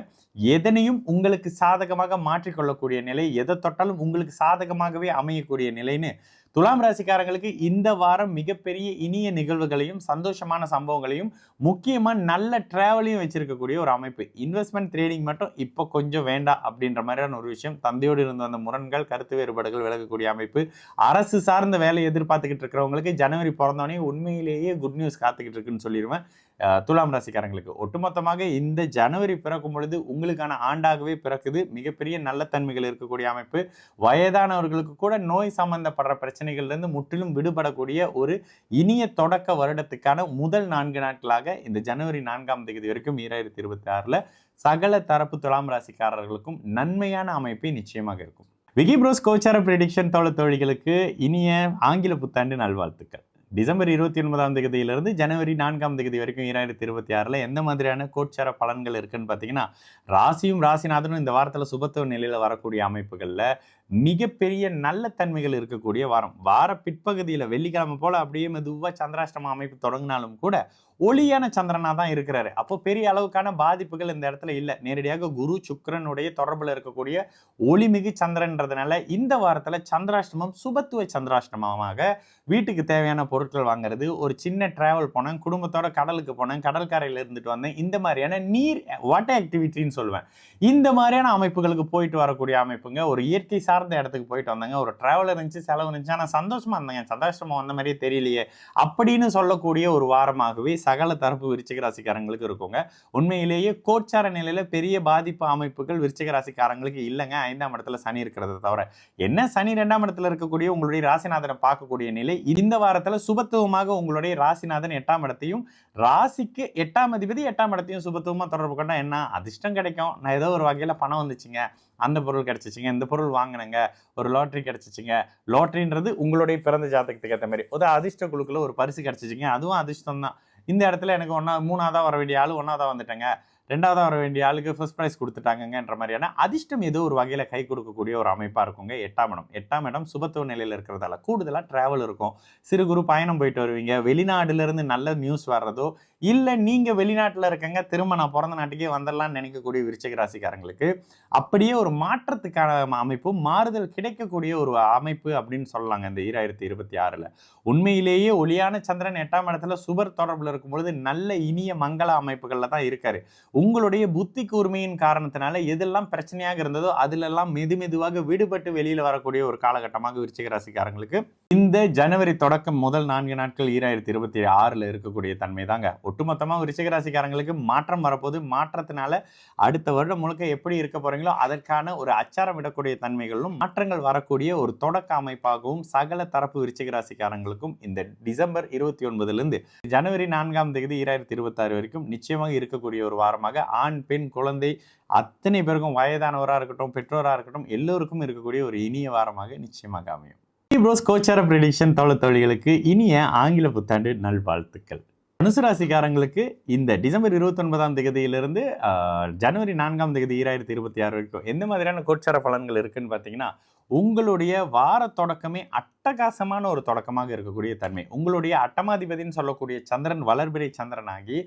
எதனையும் உங்களுக்கு சாதகமாக மாற்றிக்கொள்ளக்கூடிய நிலை, எதை தொட்டாலும் உங்களுக்கு சாதகமாகவே அமையக்கூடிய நிலைன்னு துலாம் ராசிக்காரங்களுக்கு இந்த வாரம் மிகப்பெரிய இனிய நிகழ்வுகளையும் சந்தோஷமான சம்பவங்களையும் முக்கியமா நல்ல டிராவலையும் வச்சிருக்கக்கூடிய ஒரு அமைப்பு. இன்வெஸ்ட்மெண்ட் ட்ரேடிங் மட்டும் இப்போ கொஞ்சம் வேண்டாம் அப்படின்ற மாதிரியான ஒரு விஷயம். தந்தையோடு இருந்து வந்த முரண்கள் கருத்து வேறுபாடுகள் விலகக்கூடிய அமைப்பு. அரசு சார்ந்த வேலை எதிர்பார்த்துக்கிட்டு இருக்கிறவங்களுக்கு ஜனவரி பிறந்தோடனே உண்மையிலேயே குட் நியூஸ் காத்துக்கிட்டு இருக்குன்னு சொல்லிடுவேன். துலாம் ராசிக்காரங்களுக்கு ஒட்டுமொத்தமாக இந்த ஜனவரி பிறக்கும் பொழுது உங்களுக்கான ஆண்டாகவே பிறக்குது. மிகப்பெரிய நல்ல தன்மைகள் இருக்கக்கூடிய அமைப்பு. வயதானவர்களுக்கு கூட நோய் சம்பந்தப்படுற பிரச்சனைகள்லேருந்து முற்றிலும் விடுபடக்கூடிய ஒரு இனிய தொடக்க வருடத்துக்கான முதல் 4 நாட்களாக இந்த ஜனவரி 4ஆம் தேதி வரைக்கும் 2026 சகல தரப்பு துலாம் ராசிக்காரர்களுக்கும் நன்மையான அமைப்பை நிச்சயமாக இருக்கும். விகிப்ரோஸ் கோச்சார ப்ரெடிக்ஷன் தோழிகளுக்கு இனிய ஆங்கில புத்தாண்டு நல்வாழ்த்துக்கள். டிசம்பர் 29ஆம் தேதியிலிருந்து ஜனவரி 4ஆம் தேதி வரைக்கும் 2026 எந்த மாதிரியான கோச்சார பலன்கள் இருக்குன்னு பார்த்தீங்கன்னா, ராசியும் ராசிநாதனும் இந்த வாரத்தில் சுபத்துவ நிலையில் வரக்கூடிய அமைப்புகளில் மிகப்பெரிய நல்ல தன்மைகள் இருக்கக்கூடிய வாரம். வார பிற்பகுதியில் வெள்ளிக்கிழமை போல அப்படியே மெதுவாக சந்திராஷ்டம அமைப்பு தொடங்கினாலும் கூட ஒளியான சந்திரனா தான் இருக்கிறாரு. அப்போ பெரிய அளவுக்கான பாதிப்புகள் இந்த இடத்துல இல்லை. நேரடியாக குரு சுக்கிரனுடைய தொடர்புல இருக்கக்கூடிய ஒளிமிகு சந்திரன்றதுனால இந்த வாரத்துல சந்திராஷ்டமம் சுபத்துவ சந்திராஷ்டமமாக வீட்டுக்கு தேவையான பொருட்கள் வாங்குறது, ஒரு சின்ன டிராவல் போனேன், குடும்பத்தோட கடலுக்கு போனேன், கடற்கரையில இருந்துட்டு வந்தேன், இந்த மாதிரியான நீர் வாட்டர் ஆக்டிவிட்டின்னு சொல்லுவேன். இந்த மாதிரியான அமைப்புகளுக்கு போயிட்டு வரக்கூடிய அமைப்புங்க. ஒரு இயற்கை சார்ந்த இடத்துக்கு போயிட்டு வந்தாங்க, ஒரு டிராவல் இருந்துச்சு, செலவு இருந்துச்சு, ஆனால் சந்தோஷமா இருந்தாங்க, சந்திராஷ்டமம் வந்த மாதிரியே தெரியலையே அப்படின்னு சொல்லக்கூடிய ஒரு வாரமாகவே சகல தரப்பு விருச்சிக ராசிக்காரங்களுக்கு இருக்குங்க. உண்மையிலேயே கோச்சார நிலையில பெரிய பாதிப்பு அமைப்புகள் விருச்சிக ராசிக்காரங்களுக்கு இல்லைங்க. 5ஆம் இடத்துல சனி இருக்கிறத தவிர என்ன சனி 2ஆம் இடத்துல இருக்கக்கூடிய உங்களுடைய ராசிநாதனை பார்க்கக்கூடிய நிலை. இந்த வாரத்துல சுபத்துவமாக உங்களுடைய ராசிநாதன் 8ஆம் இடத்தையும் ராசிக்கு 8ஆம் அதிபதி 8ஆம் இடத்தையும் சுபத்துவமா தொடர்பு கொண்டா என்ன அதிர்ஷ்டம் கிடைக்கும். நான் ஏதோ ஒரு வகையில பணம் வந்துச்சுங்க, அந்த பொருள் கிடைச்சிச்சிங்க, இந்த பொருள் வாங்கினங்க, ஒரு லாட்ரி கிடைச்சிச்சிங்க. லாட்ரின்றது உங்களுடைய பிறந்த ஜாதகத்துக்கு ஏற்ற மாதிரி ஒரு அதிர்ஷ்ட குழுக்குள்ள ஒரு பரிசு கிடைச்சிச்சிங்க, அதுவும் அதிர்ஷ்டம் தான். இந்த இடத்துல எனக்கு 3ஆவதா வர வேண்டிய ஆளு 1ஆவதா வந்துட்டேங்க, ரெண்டாவதாக வர வேண்டிய ஆளுக்கு ஃபர்ஸ்ட் ப்ரைஸ் கொடுத்துட்டாங்கன்ற மாதிரியான அதிர்ஷ்டம் ஏதோ ஒரு வகையில் கை கொடுக்கக்கூடிய ஒரு அமைப்பாக இருக்குங்க. 8ஆம் இடம் சுபத்துவ நிலையில் இருக்கிறதால கூடுதலாக டிராவல் இருக்கும். சிறு குறு பயணம் போயிட்டு வருவீங்க. வெளிநாடுலேருந்து நல்ல நியூஸ் வர்றதோ இல்லை நீங்கள் வெளிநாட்டில் இருக்கங்க திரும்ப நான் பிறந்த நாட்டுக்கே வந்துடலாம்னு நினைக்கக்கூடிய விருச்சிக ராசிக்காரங்களுக்கு அப்படியே ஒரு மாற்றத்துக்கான அமைப்பு, மாறுதல் கிடைக்கக்கூடிய ஒரு அமைப்பு அப்படின்னு சொல்லலாங்க இந்த 2026. உண்மையிலேயே ஒளியான சந்திரன் 8ஆம் இடத்துல சுபர் தொடர்பில் இருக்கும் பொழுது நல்ல இனிய மங்கள அமைப்புகள்ல தான் இருக்காரு. உங்களுடைய புத்தி கூர்மையின் காரணத்தினால எதெல்லாம் பிரச்சனையாக இருந்ததோ அதிலெல்லாம் மெதுவாக விடுபட்டு வெளியில வரக்கூடிய ஒரு காலகட்டமாக விருச்சிக ராசிக்காரங்களுக்கு இந்த ஜனவரி தொடக்கம் முதல் 4 நாட்கள் 2026 இருக்கக்கூடிய தன்மை தாங்க. ஒட்டுமொத்தமாக விருச்சிக ராசிக்காரங்களுக்கு மாற்றம் வரப்போது. மாற்றத்தினால அடுத்த வருடம் முழுக்க எப்படி இருக்க போறீங்களோ அதற்கான ஒரு அச்சாரம் விடக்கூடிய தன்மைகளும் மாற்றங்கள் வரக்கூடிய ஒரு தொடக்க அமைப்பாகவும் சகல தரப்பு விருச்சிக ராசிக்காரங்களுக்கும் இந்த டிசம்பர் 29 ஜனவரி 4ஆம் தேதி 2026 வரைக்கும் நிச்சயமாக இருக்கக்கூடிய ஒரு வாரமாக ஆண் பெண் குழந்தை அத்தனை பேருக்கும் வயதானவராக இருக்கட்டும் பெற்றோராக இருக்கட்டும் எல்லோருக்கும் இருக்கக்கூடிய ஒரு இனிய வாரமாக நிச்சயமாக அமையும். ப்ரோஸ் கோச்சார ப்ரெடிக்ஷன் தோழர்களுக்கு இனிய ஆங்கில புத்தாண்டு நல்வாழ்த்துக்கள். தனுசு ராசிக்காரங்களுக்கு இந்த டிசம்பர் 29ஆம் தேதியிலிருந்து ஜனவரி 4ஆம் தேதி 2026 வரைக்கும் எந்த மாதிரியான கோச்சார பலன்கள் இருக்குன்னு பார்த்தீங்கன்னா, உங்களுடைய வார தொடக்கமே அட்டகாசமான ஒரு தொடக்கமாக இருக்கக்கூடிய தன்மை. உங்களுடைய அட்டமாதிபதினு சொல்லக்கூடிய சந்திரன் வளர்பிறை சந்திரனாகி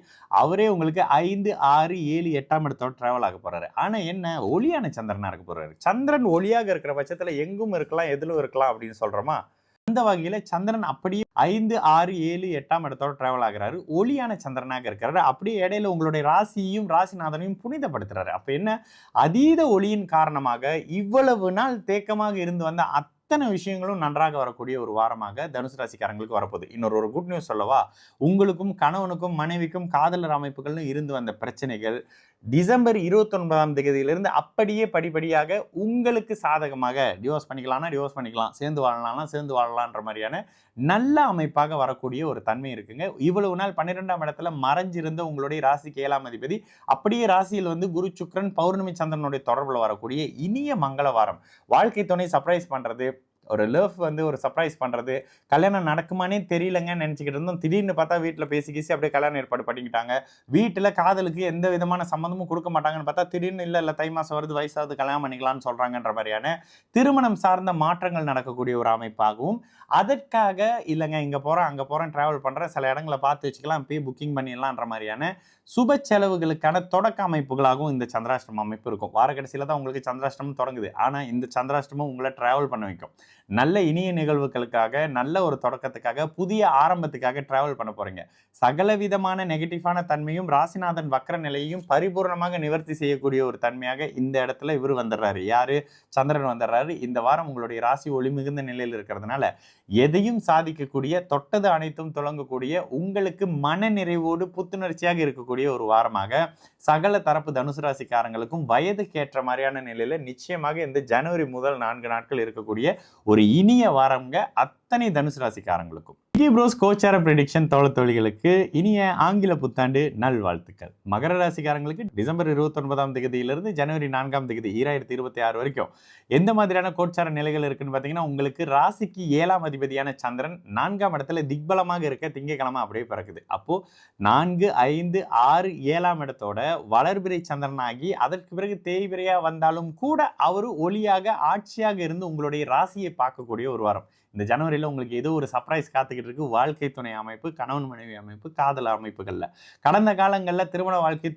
அவரே உங்களுக்கு 5, 6, 7, 8ஆம் இடத்தோட டிராவல் ஆக போறாரு. ஆனா என்ன ஒளியான சந்திரனா இருக்க போறாரு. சந்திரன் ஒளியாக இருக்கிற பட்சத்துல எங்கும் இருக்கலாம் எதிலும் இருக்கலாம் அப்படின்னு சொல்றோமா, அந்த வகையில சந்திரன் அப்படியே 5, 6, 7, 8ஆம் இடத்தோட டிராவல் ஆகிறாரு. ஒளியான சந்திரனாக இருக்கிறாரு. அப்படியே இடையில உங்களுடைய ராசியையும் ராசிநாதனையும் புனிதப்படுத்துறாரு. அப்ப என்ன, அதீத ஒளியின் காரணமாக இவ்வளவு நாள் தேக்கமாக இருந்து வந்த அத்தனை விஷயங்களும் நன்றாக வரக்கூடிய ஒரு வாரமாக தனுசு ராசிக்காரங்களுக்கு வரப்போகுது. இன்னொரு குட் நியூஸ் சொல்லவா, உங்களுக்கும் கணவனுக்கும் மனைவிக்கும் காதலர் அமைப்புகள்னு இருந்து வந்த பிரச்சனைகள் டிசம்பர் 29ஆம் தேதியிலிருந்து அப்படியே படிப்படியாக உங்களுக்கு சாதகமாக டிவோர்ஸ் பண்ணிக்கலாம், சேர்ந்து வாழலாம்ன்ற மாதிரியான நல்ல அமைப்பாக வரக்கூடிய ஒரு தன்மை இருக்குங்க. இவ்வளவு நாள் 12ஆம் இடத்துல மறைஞ்சிருந்த உங்களுடைய ராசிக்கு 7ஆம் அதிபதி அப்படியே ராசியில் குரு சுக்கிரன் பௌர்ணமி சந்திரனுடைய தொடர்புல வரக்கூடிய இனிய மங்கள வாரம். வாழ்க்கை துணை சர்ப்ரைஸ் பண்றது, ஒரு லவ் ஒரு சர்ப்ரைஸ் பண்றது, கல்யாணம் நடக்குமானே தெரியலங்கன்னு நினைச்சுக்கிட்டு இருந்தோம். திடீர்னு பார்த்தா வீட்டில் பேசி அப்படியே கல்யாணம் ஏற்பாடு பண்ணிக்கிட்டாங்க. வீட்டில் காதலுக்கு எந்த விதமான சம்மந்தமும் கொடுக்க மாட்டாங்கன்னு பார்த்தா திடீர்னு இல்லை தை மாசம் வருது வயசாவது கல்யாணம் பண்ணிக்கலாம்னு சொல்றாங்கன்ற மாதிரியான திருமணம் சார்ந்த மாற்றங்கள் நடக்கக்கூடிய ஒரு அமைப்பாகவும், அதற்காக இல்லைங்க இங்க போறேன் அங்க போறேன் டிராவல் பண்றேன் சில இடங்களை பார்த்து வச்சுக்கலாம் போய் புக்கிங் பண்ணிடலான்ற மாதிரியான சுப செலவுகளுக்கான தொடக்க அமைப்புகளாகவும் இந்த சந்திராஷ்டமம் அமைப்பு இருக்கும். வார கடைசியில தான் உங்களுக்கு சந்திராஷ்டமம் தொடங்குது. ஆனா இந்த சந்திராஷ்டமம் உங்களை டிராவல் பண்ண வைக்கும். நல்ல இனிய நிகழ்வுகளுக்காக, நல்ல ஒரு தொடக்கத்துக்காக, புதிய ஆரம்பத்துக்காக டிராவல் பண்ண போறீங்க. சகல விதமான நெகட்டிவான தன்மையும் ராசிநாதன் வக்ர நிலையையும் பரிபூர்ணமாக நிவர்த்தி செய்யக்கூடிய ஒரு தன்மையாக இந்த இடத்துல இவர் வந்துடுறாரு. யாரு? சந்திரன் வந்துடுறாரு. இந்த வாரம் உங்களுடைய ராசி ஒளி மிகுந்த நிலையில் இருக்கிறதுனால எதையும் சாதிக்கக்கூடிய, தொட்டது அனைத்தும் தொடங்கக்கூடிய, உங்களுக்கு மன நிறைவோடு புத்துணர்ச்சியாக இருக்கக்கூடிய ஒரு வாரமாக சகல தரப்பு தனுசு ராசிக்காரங்களுக்கும் வயதுக்கேற்ற மாதிரியான நிலையில நிச்சயமாக இந்த ஜனவரி முதல் 4 நாட்கள் இருக்கக்கூடிய ஒரு இனிய வாரம்ங்க அத்தனை தனுசு ராசிக்காரங்களுக்கும். ப்ரோஸ் கோச்சார ப்ரெடிக்ஷன் தோழர்களுக்கு இனிய ஆங்கில புத்தாண்டு நல்வாழ்த்துக்கள். மகர ராசிக்காரங்களுக்கு டிசம்பர் 29ஆம் தேதியிலிருந்து ஜனவரி 4ஆம் தேதி 2026 வரைக்கும் எந்த மாதிரியான கோச்சார நிலைகள் இருக்குன்னு பார்த்தீங்கன்னா, உங்களுக்கு ராசிக்கு 7ஆம் அதிபதியான சந்திரன் 4ஆம் இடத்துல திக்பலமாக இருக்க திங்கக்கிழமை அப்படியே பிறக்குது. அப்போ 4, 5, 6, 7ஆம் இடத்தோட வளர்பிறை சந்திரனாகி அதற்கு பிறகு தேய்பிரையா வந்தாலும் கூட அவரு ஒளியாக ஆட்சியாக இருந்து உங்களுடைய ராசியை பார்க்கக்கூடிய ஒரு வாரம். இந்த ஜனவரியில் உங்களுக்கு ஏதோ ஒரு சர்ப்ரைஸ் காத்துக்கிட்டு இருக்கு. வாழ்க்கை துணை அமைப்பு, கணவன் மனைவி அமைப்பு, காதல் அமைப்புகள்ல கடந்த காலங்களில் திருமண வாழ்க்கை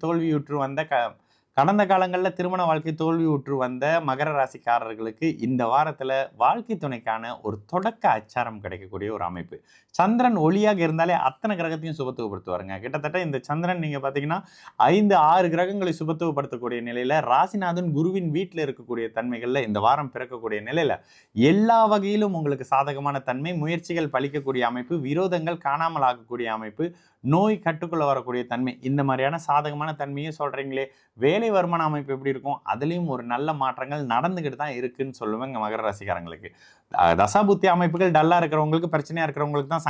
தோல்வியுற்று வந்த மகர ராசிக்காரர்களுக்கு இந்த வாரத்துல வாழ்க்கை துணைக்கான ஒரு தொடக்க அச்சாரம் கிடைக்கக்கூடிய ஒரு அமைப்பு. சந்திரன் ஒளியாக இருந்தாலே அத்தனை கிரகத்தையும் சுபத்துவப்படுத்துவாருங்க. கிட்டத்தட்ட இந்த சந்திரன் நீங்க பாத்தீங்கன்னா 5, 6 கிரகங்களை சுபத்துவப்படுத்தக்கூடிய நிலையில ராசிநாதன் குருவின் வீட்டில் இருக்கக்கூடிய தன்மைகள்ல இந்த வாரம் பிறக்கக்கூடிய நிலையில எல்லா வகையிலும் உங்களுக்கு சாதகமான தன்மை, முயற்சிகள் பலிக்கக்கூடிய அமைப்பு, விரோதங்கள் காணாமல் ஆகக்கூடிய அமைப்பு, நோய் கட்டுக்குள்ள வரக்கூடிய தன்மை, இந்த மாதிரியான சாதகமான தன்மையை சொல்றீங்களே. வேலை வருமான அமைப்பு எப்படி இருக்கும், அதுலயும் ஒரு நல்ல மாற்றங்கள் நடந்துகிட்டு தான் இருக்குன்னு சொல்லுவேங்க மகர ராசிக்காரங்களுக்கு. தசாபுத்தி அமைப்புகள் டல்லா இருக்கிறவங்களுக்கு, பிரச்சனையா இருக்கிறவங்களுக்கு தான்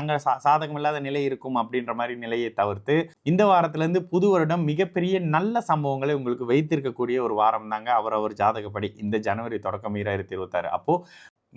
சாதகம் இல்லாத நிலை இருக்கும் அப்படின்ற மாதிரி நிலையை தவிர்த்து இந்த வாரத்துல இருந்து புது வருடம் மிகப்பெரிய நல்ல சம்பவங்களை உங்களுக்கு வைத்திருக்கக்கூடிய ஒரு வாரம் தாங்க அவர் ஜாதகப்படி இந்த ஜனவரி தொடக்கம் 2026. அப்போ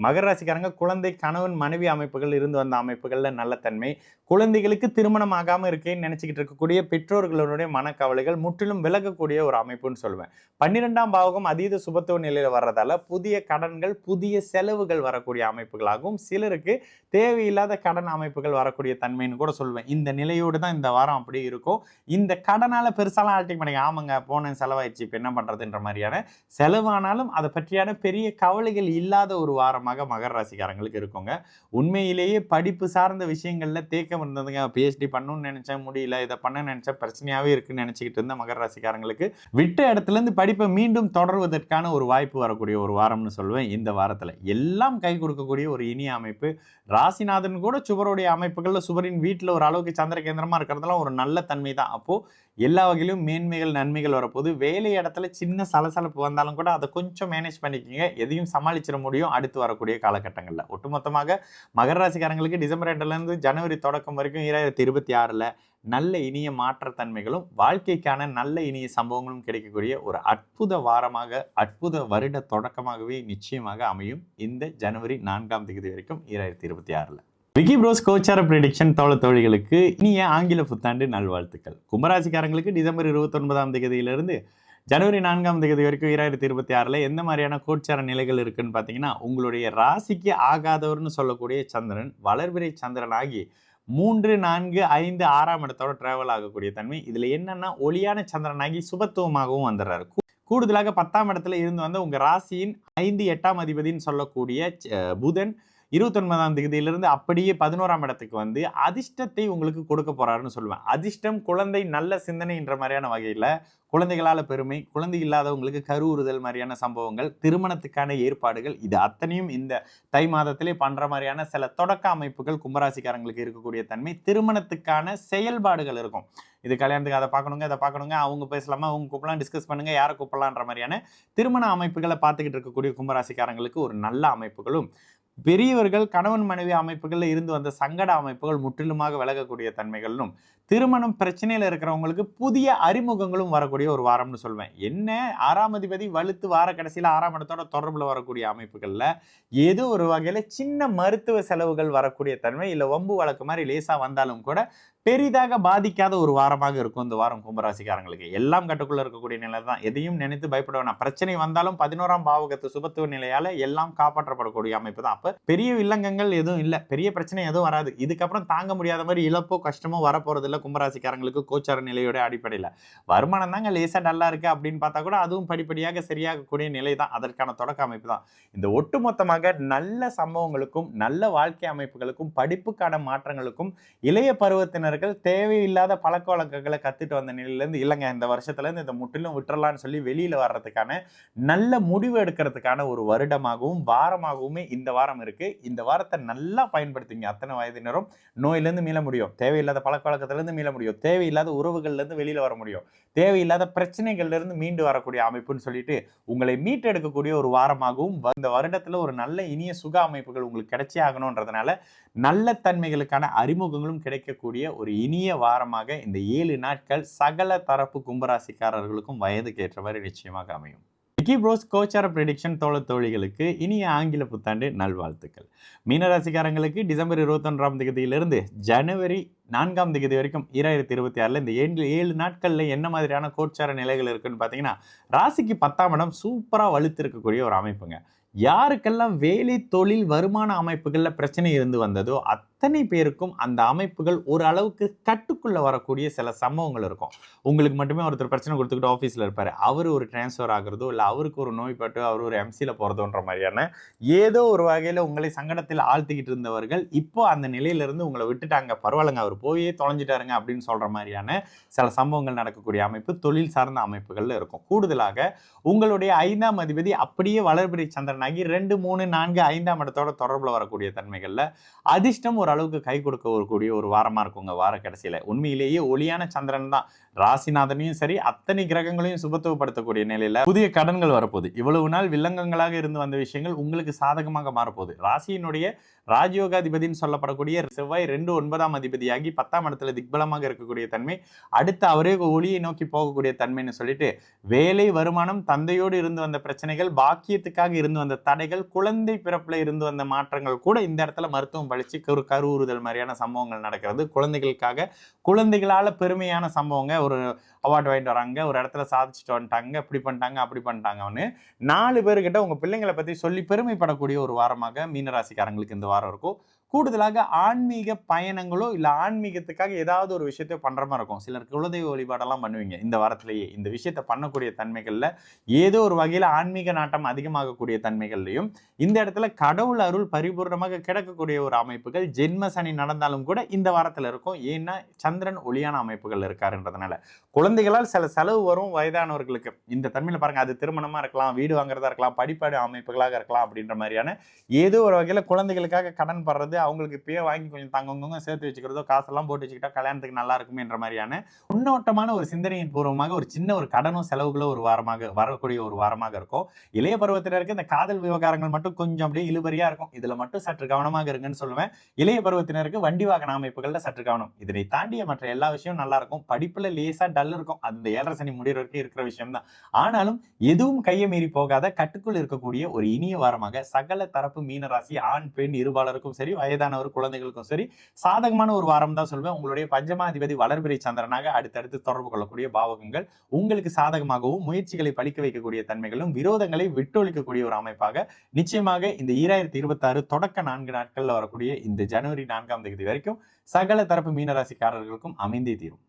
மகர ராசிக்காரங்க குழந்தை கணவன் மனைவி அமைப்புகள் இருந்து வந்த அமைப்புகள்ல நல்ல தன்மை, குழந்தைகளுக்கு திருமணம் ஆகாம இருக்கேன்னு நினைச்சுக்கிட்டு இருக்கக்கூடிய பெற்றோர்களுடைய மனக்கவலைகள் முற்றிலும் விலகக்கூடிய ஒரு அமைப்புன்னு சொல்லுவேன். 12ஆம் பாவகம் அதீத சுபத்துவ நிலையில வர்றதால புதிய கடன்கள் புதிய செலவுகள் வரக்கூடிய அமைப்புகளாகவும், சிலருக்கு தேவையில்லாத கடன் அமைப்புகள் வரக்கூடிய தன்மைன்னு கூட சொல்லுவேன். இந்த நிலையோடு தான் இந்த வாரம் அப்படியே இருக்கும். இந்த கடனால பெருசாலாம் ஆழ்த்திக்க மாட்டேங்க, ஆமாங்க போன செலவாயிடுச்சு இப்போ என்ன பண்றதுன்ற மாதிரியான செலவானாலும் அதை பற்றியான பெரிய கவலைகள் இல்லாத ஒரு வாரமாக மகர ராசிக்காரங்களுக்கு இருக்குங்க. உண்மையிலேயே படிப்பு சார்ந்த விஷயங்கள்ல தேக்கம் இருந்ததுங்க, பிஹெச்டி பண்ணணும்னு நினைச்சேன் முடியல, இதை பண்ண நினைச்சேன் பிரச்சனையாவே இருக்குன்னு நினைச்சுக்கிட்டு இருந்த மகர ராசிக்காரங்களுக்கு விட்ட இடத்துல இருந்து படிப்பை மீண்டும் தொடர்வதற்கான ஒரு வாய்ப்பு வரக்கூடிய ஒரு வாரம்னு சொல்லுவேன். இந்த வாரத்துல எல்லாம் கை கொடுக்கக்கூடிய ஒரு இனிய அமைப்பு. ராசிநாதன் கூட சுவருடைய அமைப்புகள்ல சுவரின் வீட்டில் ஒரு அளவுக்கு சந்திர கேந்திரமா இருக்கிறதுலாம் ஒரு நல்ல தன்மை தான். அப்போ எல்லா வகையிலும் மேன்மைகள் நன்மைகள் வரப்போது. வேலை இடத்துல சின்ன சலசலப்பு வந்தாலும் கூட அதை கொஞ்சம் மேனேஜ் பண்ணிக்கிங்க, எதையும் சமாளிச்சிட முடியும் அடுத்து வரக்கூடிய காலகட்டங்களில். ஒட்டுமொத்தமாக மகர ராசிக்காரங்களுக்கு டிசம்பர் 2லேருந்து ஜனவரி தொடக்கம் வரைக்கும் 2026ல் நல்ல இனிய மாற்றத்தன்மைகளும் வாழ்க்கைக்கான நல்ல இனிய சம்பவங்களும் கிடைக்கக்கூடிய ஒரு அற்புத வாரமாக அற்புத வருட தொடக்கமாகவே நிச்சயமாக அமையும் இந்த ஜனவரி 4ஆம் தேதி வரைக்கும் 2026ல். விக்கி ப்ரோஸ் கோச்சார ப்ரெடிக்ஷன் தோழிகளுக்கு இனிய ஆங்கில புத்தாண்டு நல்வாழ்த்துக்கள். கும்பராசிக்காரங்களுக்கு டிசம்பர் 29ஆம் தேதியிலிருந்து ஜனவரி 4ஆம் தேதி வரைக்கும் 2026ல் எந்த மாதிரியான கோச்சார நிலைகள் இருக்குன்னு பார்த்தீங்கன்னா, உங்களுடைய ராசிக்கு ஆகாதவர்னு சொல்லக்கூடிய சந்திரன் வளர்பிறை சந்திரன் ஆகி 3, 4, 5, 6ஆம் இடத்தோட டிராவல் ஆகக்கூடிய தன்மை. இதுல என்னன்னா ஒளியான சந்திரனாகி சுபத்துவமாகவும் வந்துடுறாரு. கூடுதலாக 10ஆம் இடத்துல இருந்து வந்த உங்க ராசியின் 5, 8ஆம் அதிபதினு சொல்லக்கூடிய புதன் 29ஆம் தேதியிலிருந்து அப்படியே 11ஆம் இடத்துக்கு வந்து அதிர்ஷ்டத்தை உங்களுக்கு கொடுக்க போறாருன்னு சொல்லுவேன். அதிர்ஷ்டம் குழந்தை நல்ல சிந்தனை என்ற மாதிரியான வகையில குழந்தைகளால பெருமை, குழந்தை இல்லாதவங்களுக்கு கருவுறுதல் மாதிரியான சம்பவங்கள், திருமணத்துக்கான ஏற்பாடுகள், இது அத்தனையும் இந்த தை மாதத்திலே பண்ற மாதிரியான சில தொடக்க அமைப்புகள் கும்பராசிக்காரங்களுக்கு இருக்கக்கூடிய தன்மை. திருமணத்துக்கான செயல்பாடுகள் இருக்கும். இது கல்யாணத்துக்கு அதை பார்க்கணுங்க அவங்க பேசலாமா, அவங்க கூப்பிடலாம், டிஸ்கஸ் பண்ணுங்க, யாரை கூப்பிடலான்ற மாதிரியான திருமண அமைப்புகளை பார்த்துக்கிட்டு இருக்கக்கூடிய கும்பராசிக்காரங்களுக்கு ஒரு நல்ல அமைப்புகளும், பெரியவர்கள் கணவன் மனைவி அமைப்புகளில் இருந்து வந்த சங்கட அமைப்புகள் முற்றிலுமாக விலகக்கூடிய தன்மைகளும், திருமணம் பிரச்சனையில இருக்கிறவங்களுக்கு புதிய அறிமுகங்களும் வரக்கூடிய ஒரு வாரம்னு சொல்வேன். என்ன 6ஆம் அதிபதி வலுத்து வார கடைசியில் 6ஆம் இடத்தோட தொடர்புல வரக்கூடிய அமைப்புகள்ல ஏதோ ஒரு வகையில சின்ன மருத்துவ செலவுகள் வரக்கூடிய தன்மை, இல்ல வம்பு வழக்கு மாதிரி லேசா வந்தாலும் கூட பெரிதாக பாதிக்காத ஒரு வாரமாக இருக்கும் இந்த வாரம் கும்பராசிக்காரங்களுக்கு. எல்லாம் கட்டுக்குள்ள இருக்கக்கூடிய நிலை தான், எதையும் நினைத்து பயப்பட வேணாம். பிரச்சனை வந்தாலும் 11ஆம் பாவகத்து சுபத்துவ நிலையால எல்லாம் காப்பாற்றப்படக்கூடிய அமைப்பு தான். அப்ப பெரிய வில்லங்கங்கள் எதுவும் இல்லை, பெரிய பிரச்சனை எதுவும் வராது. இதுக்கப்புறம் தாங்க முடியாத மாதிரி இழப்போ கஷ்டமோ வரப்போறது இல்லை கும்பராசிக்காரங்களுக்கு. கோச்சார நிலையோட அடிப்படையில் வருமானம் தாங்க லேசா டல்லா இருக்கு அப்படின்னு பார்த்தா கூட அதுவும் படிப்படியாக சரியாகக்கூடிய நிலை தான், அதற்கான தொடக்க அமைப்பு தான். இந்த ஒட்டுமொத்தமாக நல்ல சம்பவங்களுக்கும் நல்ல வாழ்க்கை அமைப்புகளுக்கும் படிப்புக்கான மாற்றங்களுக்கும் இளைய பருவத்தினர் தேவையில்லாத பழக்க வழக்கங்களை கத்துட்டு வந்த நிலையிலிருந்து இல்லைங்க இந்த வருஷத்துல இருந்து இதை முற்றிலும் விட்டுறலான்னு சொல்லி வெளியில வர்றதுக்கான நல்ல முடிவு எடுக்கிறதுக்கான ஒரு வருடமாகவும் வாரமாகவுமே இந்த வாரம் இருக்கு. இந்த வாரத்தை நல்லா பயன்படுத்திங்க. அத்தனை வயதினரும் நோயிலிருந்து மீள முடியும், தேவையில்லாத பழக்க வழக்கத்திலிருந்து மீள முடியும், தேவையில்லாத உறவுகள்ல இருந்து வெளியில வர முடியும், தேவையில்லாத பிரச்சனைகள்ல இருந்து மீண்டு வரக்கூடிய அமைப்புன்னு சொல்லிட்டு உங்களை மீட்டெடுக்கக்கூடிய ஒரு வாரமாகவும் இந்த வருடத்துல ஒரு நல்ல இனிய சுக அமைப்புகள் உங்களுக்கு கிடைச்சே ஆகணும்ன்றதுனால நல்ல தன்மைகளுக்கான அறிமுகங்களும் கிடைக்கக்கூடிய ஒரு இனிய வாரமாக இந்த 7 நாட்கள் சகல தரப்பு கும்பராசிக்காரர்களுக்கும் வயதுக்கு ஏற்றவாறு நிச்சயமாக அமையும். விக்கி ப்ரோஸ் கோச்சார ப்ரெடிக்ஷன் தோழிகளுக்கு இனிய ஆங்கில புத்தாண்டு நல்வாழ்த்துக்கள். மீனராசிக்காரங்களுக்கு டிசம்பர் 21ஆம் தேதியிலிருந்து ஜனவரி 4ஆம் தேதி வரைக்கும் 2026ல் இந்த 7 நாட்கள்ல என்ன மாதிரியான கோச்சார நிலைகள் இருக்குன்னு பார்த்தீங்கன்னா, ராசிக்கு 10ஆம் இடம் சூப்பரா வலுத்து இருக்கக்கூடிய ஒரு அமைப்புங்க. யாருக்கெல்லாம் வேலை தொழில் வருமான அமைப்புகள்ல பிரச்சனை இருந்து வந்ததோ அத்தனை பேருக்கும் அந்த அமைப்புகள் ஒரு அளவுக்கு கட்டுக்குள்ள வரக்கூடிய சில சம்பவங்கள் இருக்கும். உங்களுக்கு மட்டுமே ஒருத்தர் பிரச்சனை கொடுத்துக்கிட்டு ஆஃபீஸில் இருப்பார், அவர் ஒரு டிரான்ஸ்ஃபர் ஆகுறதோ இல்லை அவருக்கு ஒரு நோய்பட்டு அவர் ஒரு எம்சியில் போகிறதோன்ற மாதிரியான ஏதோ ஒரு வகையில் உங்களை சங்கடத்தில் ஆழ்த்திக்கிட்டு இருந்தவர்கள் இப்போ அந்த நிலையிலிருந்து உங்களை விட்டுட்டாங்க, பரவாயில்லைங்க அவர் போயே தொலைஞ்சிட்டாருங்க அப்படின்னு சொல்கிற மாதிரியான சில சம்பவங்கள் நடக்கக்கூடிய அமைப்பு தொழில் சார்ந்த அமைப்புகள்ல இருக்கும். கூடுதலாக உங்களுடைய 5ஆம் அதிபதி அப்படியே வளர்பிறை சந்திரனாகி 2, 3, 4, 5ஆம் இடத்தோட தொடர்பில் வரக்கூடிய தன்மைகளில் அதிர்ஷ்டம் ஒரு ஓரளவுக்கு கை கொடுக்கக்கூடிய ஒரு வாரமா இருக்குங்க வார கடைசியில. உண்மையிலேயே ஒளியான சந்திரன் தான் ராசிநாதனையும் சரி அத்தனை கிரகங்களையும் சுபத்துவப்படுத்தக்கூடிய நிலையில புதிய கடன்கள் வரப்போகுது. இவ்வளவு நாள் வில்லங்கங்களாக இருந்து வந்த விஷயங்கள் உங்களுக்கு சாதகமாக மாறப்போகுது. ராசியினுடைய ராஜயோகாதிபதினு சொல்லப்படக்கூடிய செவ்வாய் 2 9ஆம் அதிபதியாகி 10ஆம் இடத்துல திக்பலமாக இருக்கக்கூடிய தன்மை, அடுத்து அவரே ஒளியை நோக்கி போகக்கூடிய தன்மைன்னு சொல்லிட்டு வேலை, வருமானம், தந்தையோடு இருந்து வந்த பிரச்சனைகள், பாக்கியத்துக்காக இருந்து வந்த தடைகள், குழந்தை பிறப்புல இருந்து வந்த மாற்றங்கள் கூட இந்த இடத்துல மருத்துவம் பழிச்சு ஒரு கருவுறுதல் மாதிரியான சம்பவங்கள் நடக்கிறது. குழந்தைகளுக்காக குழந்தைகளால பெருமையான சம்பவங்க, ஒரு அவார்டு வாங்கிட்டு வராங்க, ஒரு இடத்துல சாதிச்சுட்டு வந்துட்டாங்க, இப்படி பண்ணிட்டாங்க அப்படி பண்ணிட்டாங்கன்னு 4 பேர்கிட்ட உங்க பிள்ளைங்களை பத்தி சொல்லி பெருமைப்படக்கூடிய ஒரு வாரமாக மீனராசிக்காரங்களுக்கு இந்த வாரம் இருக்கும். கூடுதலாக ஆன்மீக பயணங்களோ இல்ல ஆன்மீகத்துக்காக ஏதாவது ஒரு விஷயத்த பண்ற மாதிரி இருக்கும். சிலர் குலதெய்வ வழிபாடெல்லாம் பண்ணுவீங்க இந்த வாரத்திலேயே. இந்த விஷயத்த பண்ணக்கூடிய தன்மைகள்ல ஏதோ ஒரு வகையில ஆன்மீக நாட்டம் அதிகமாகக்கூடிய தன்மைகள்லையும் இந்த இடத்துல கடவுள் அருள் பரிபூர்ணமாக கிடைக்கக்கூடிய ஒரு அமைப்புகள் ஜென்ம சனி நடந்தாலும் கூட இந்த வாரத்துல இருக்கும். ஏன்னா சந்திரன் ஒளியான அமைப்புகள் இருக்காருன்றதுனால குழந்தைகளால் சில செலவு வரும் வயதானவர்களுக்கு. இந்த தன்மையில பாருங்க, அது திருமணமா இருக்கலாம், வீடு வாங்குறதா இருக்கலாம், படிப்பாடு அமைப்புகளாக இருக்கலாம். அப்படின்ற மாதிரியான ஏதோ ஒரு வகையில குழந்தைகளுக்காக கடன் படுறது, அவங்களுக்கு இப்பயே வாங்கி கொஞ்சம் தங்கங்க சேர்த்து வச்சுக்கிறதோ, காசெல்லாம் போட்டு வச்சுக்கிட்டா கல்யாணத்துக்கு நல்லா இருக்குமேன்ற மாதிரியான முன்னோட்டமான ஒரு சிந்தனையின் பூர்வமாக ஒரு சின்ன ஒரு கடனும் செலவுகளோ ஒரு வாரமாக வரக்கூடிய ஒரு வாரமாக இருக்கும். இளைய பருவத்தினருக்கு இந்த காதல் விவகாரங்கள் மட்டும் கொஞ்சம் அப்படியே இழுபறியா இருக்கும். இதுல மட்டும் சற்று கவனமாக இருங்கன்னு சொல்லுவேன். இளைய பருவத்தினருக்கு வண்டி வாகன அமைப்புகள்ல சற்று கவனம். இதனை தாண்டிய மற்ற எல்லா விஷயமும் நல்லா இருக்கும். படிப்புல லேசா டல் இருக்கும், அந்த 7.5 சனி முடிகிற வரைக்கும் இருக்கிற விஷயம் தான். ஆனாலும் எதுவும் கையை மீறி போகாத கட்டுக்குள் இருக்கக்கூடிய ஒரு இனிய வாரமாக சகல தரப்பு மீனராசி ஆண் பெண் இருபாலருக்கும் சரி, வயதானவர் குழந்தைகளுக்கும் சரி சாதகமான ஒரு வாரம் தான் சொல்வேன். உங்களுடைய பஞ்சமாதிபதி வளர்பிறை சந்திரனாக அடுத்தடுத்து தொடர்பு கொள்ளக்கூடிய பாவகங்கள் உங்களுக்கு சாதகமாகவும் முயற்சிகளை பலிக்க வைக்கக்கூடிய தன்மைகளும் விரோதங்களை விட்டொழிக்கக்கூடிய ஒரு அமைப்பாக நிச்சயமாக இந்த 2026 தொடக்க 4 நாட்கள்ல வரக்கூடிய இந்த ஜனவரி 4ஆம் தேதி வரைக்கும் சகல தரப்பு மீனராசிக்காரர்களுக்கும் அமைந்தே தீரும்.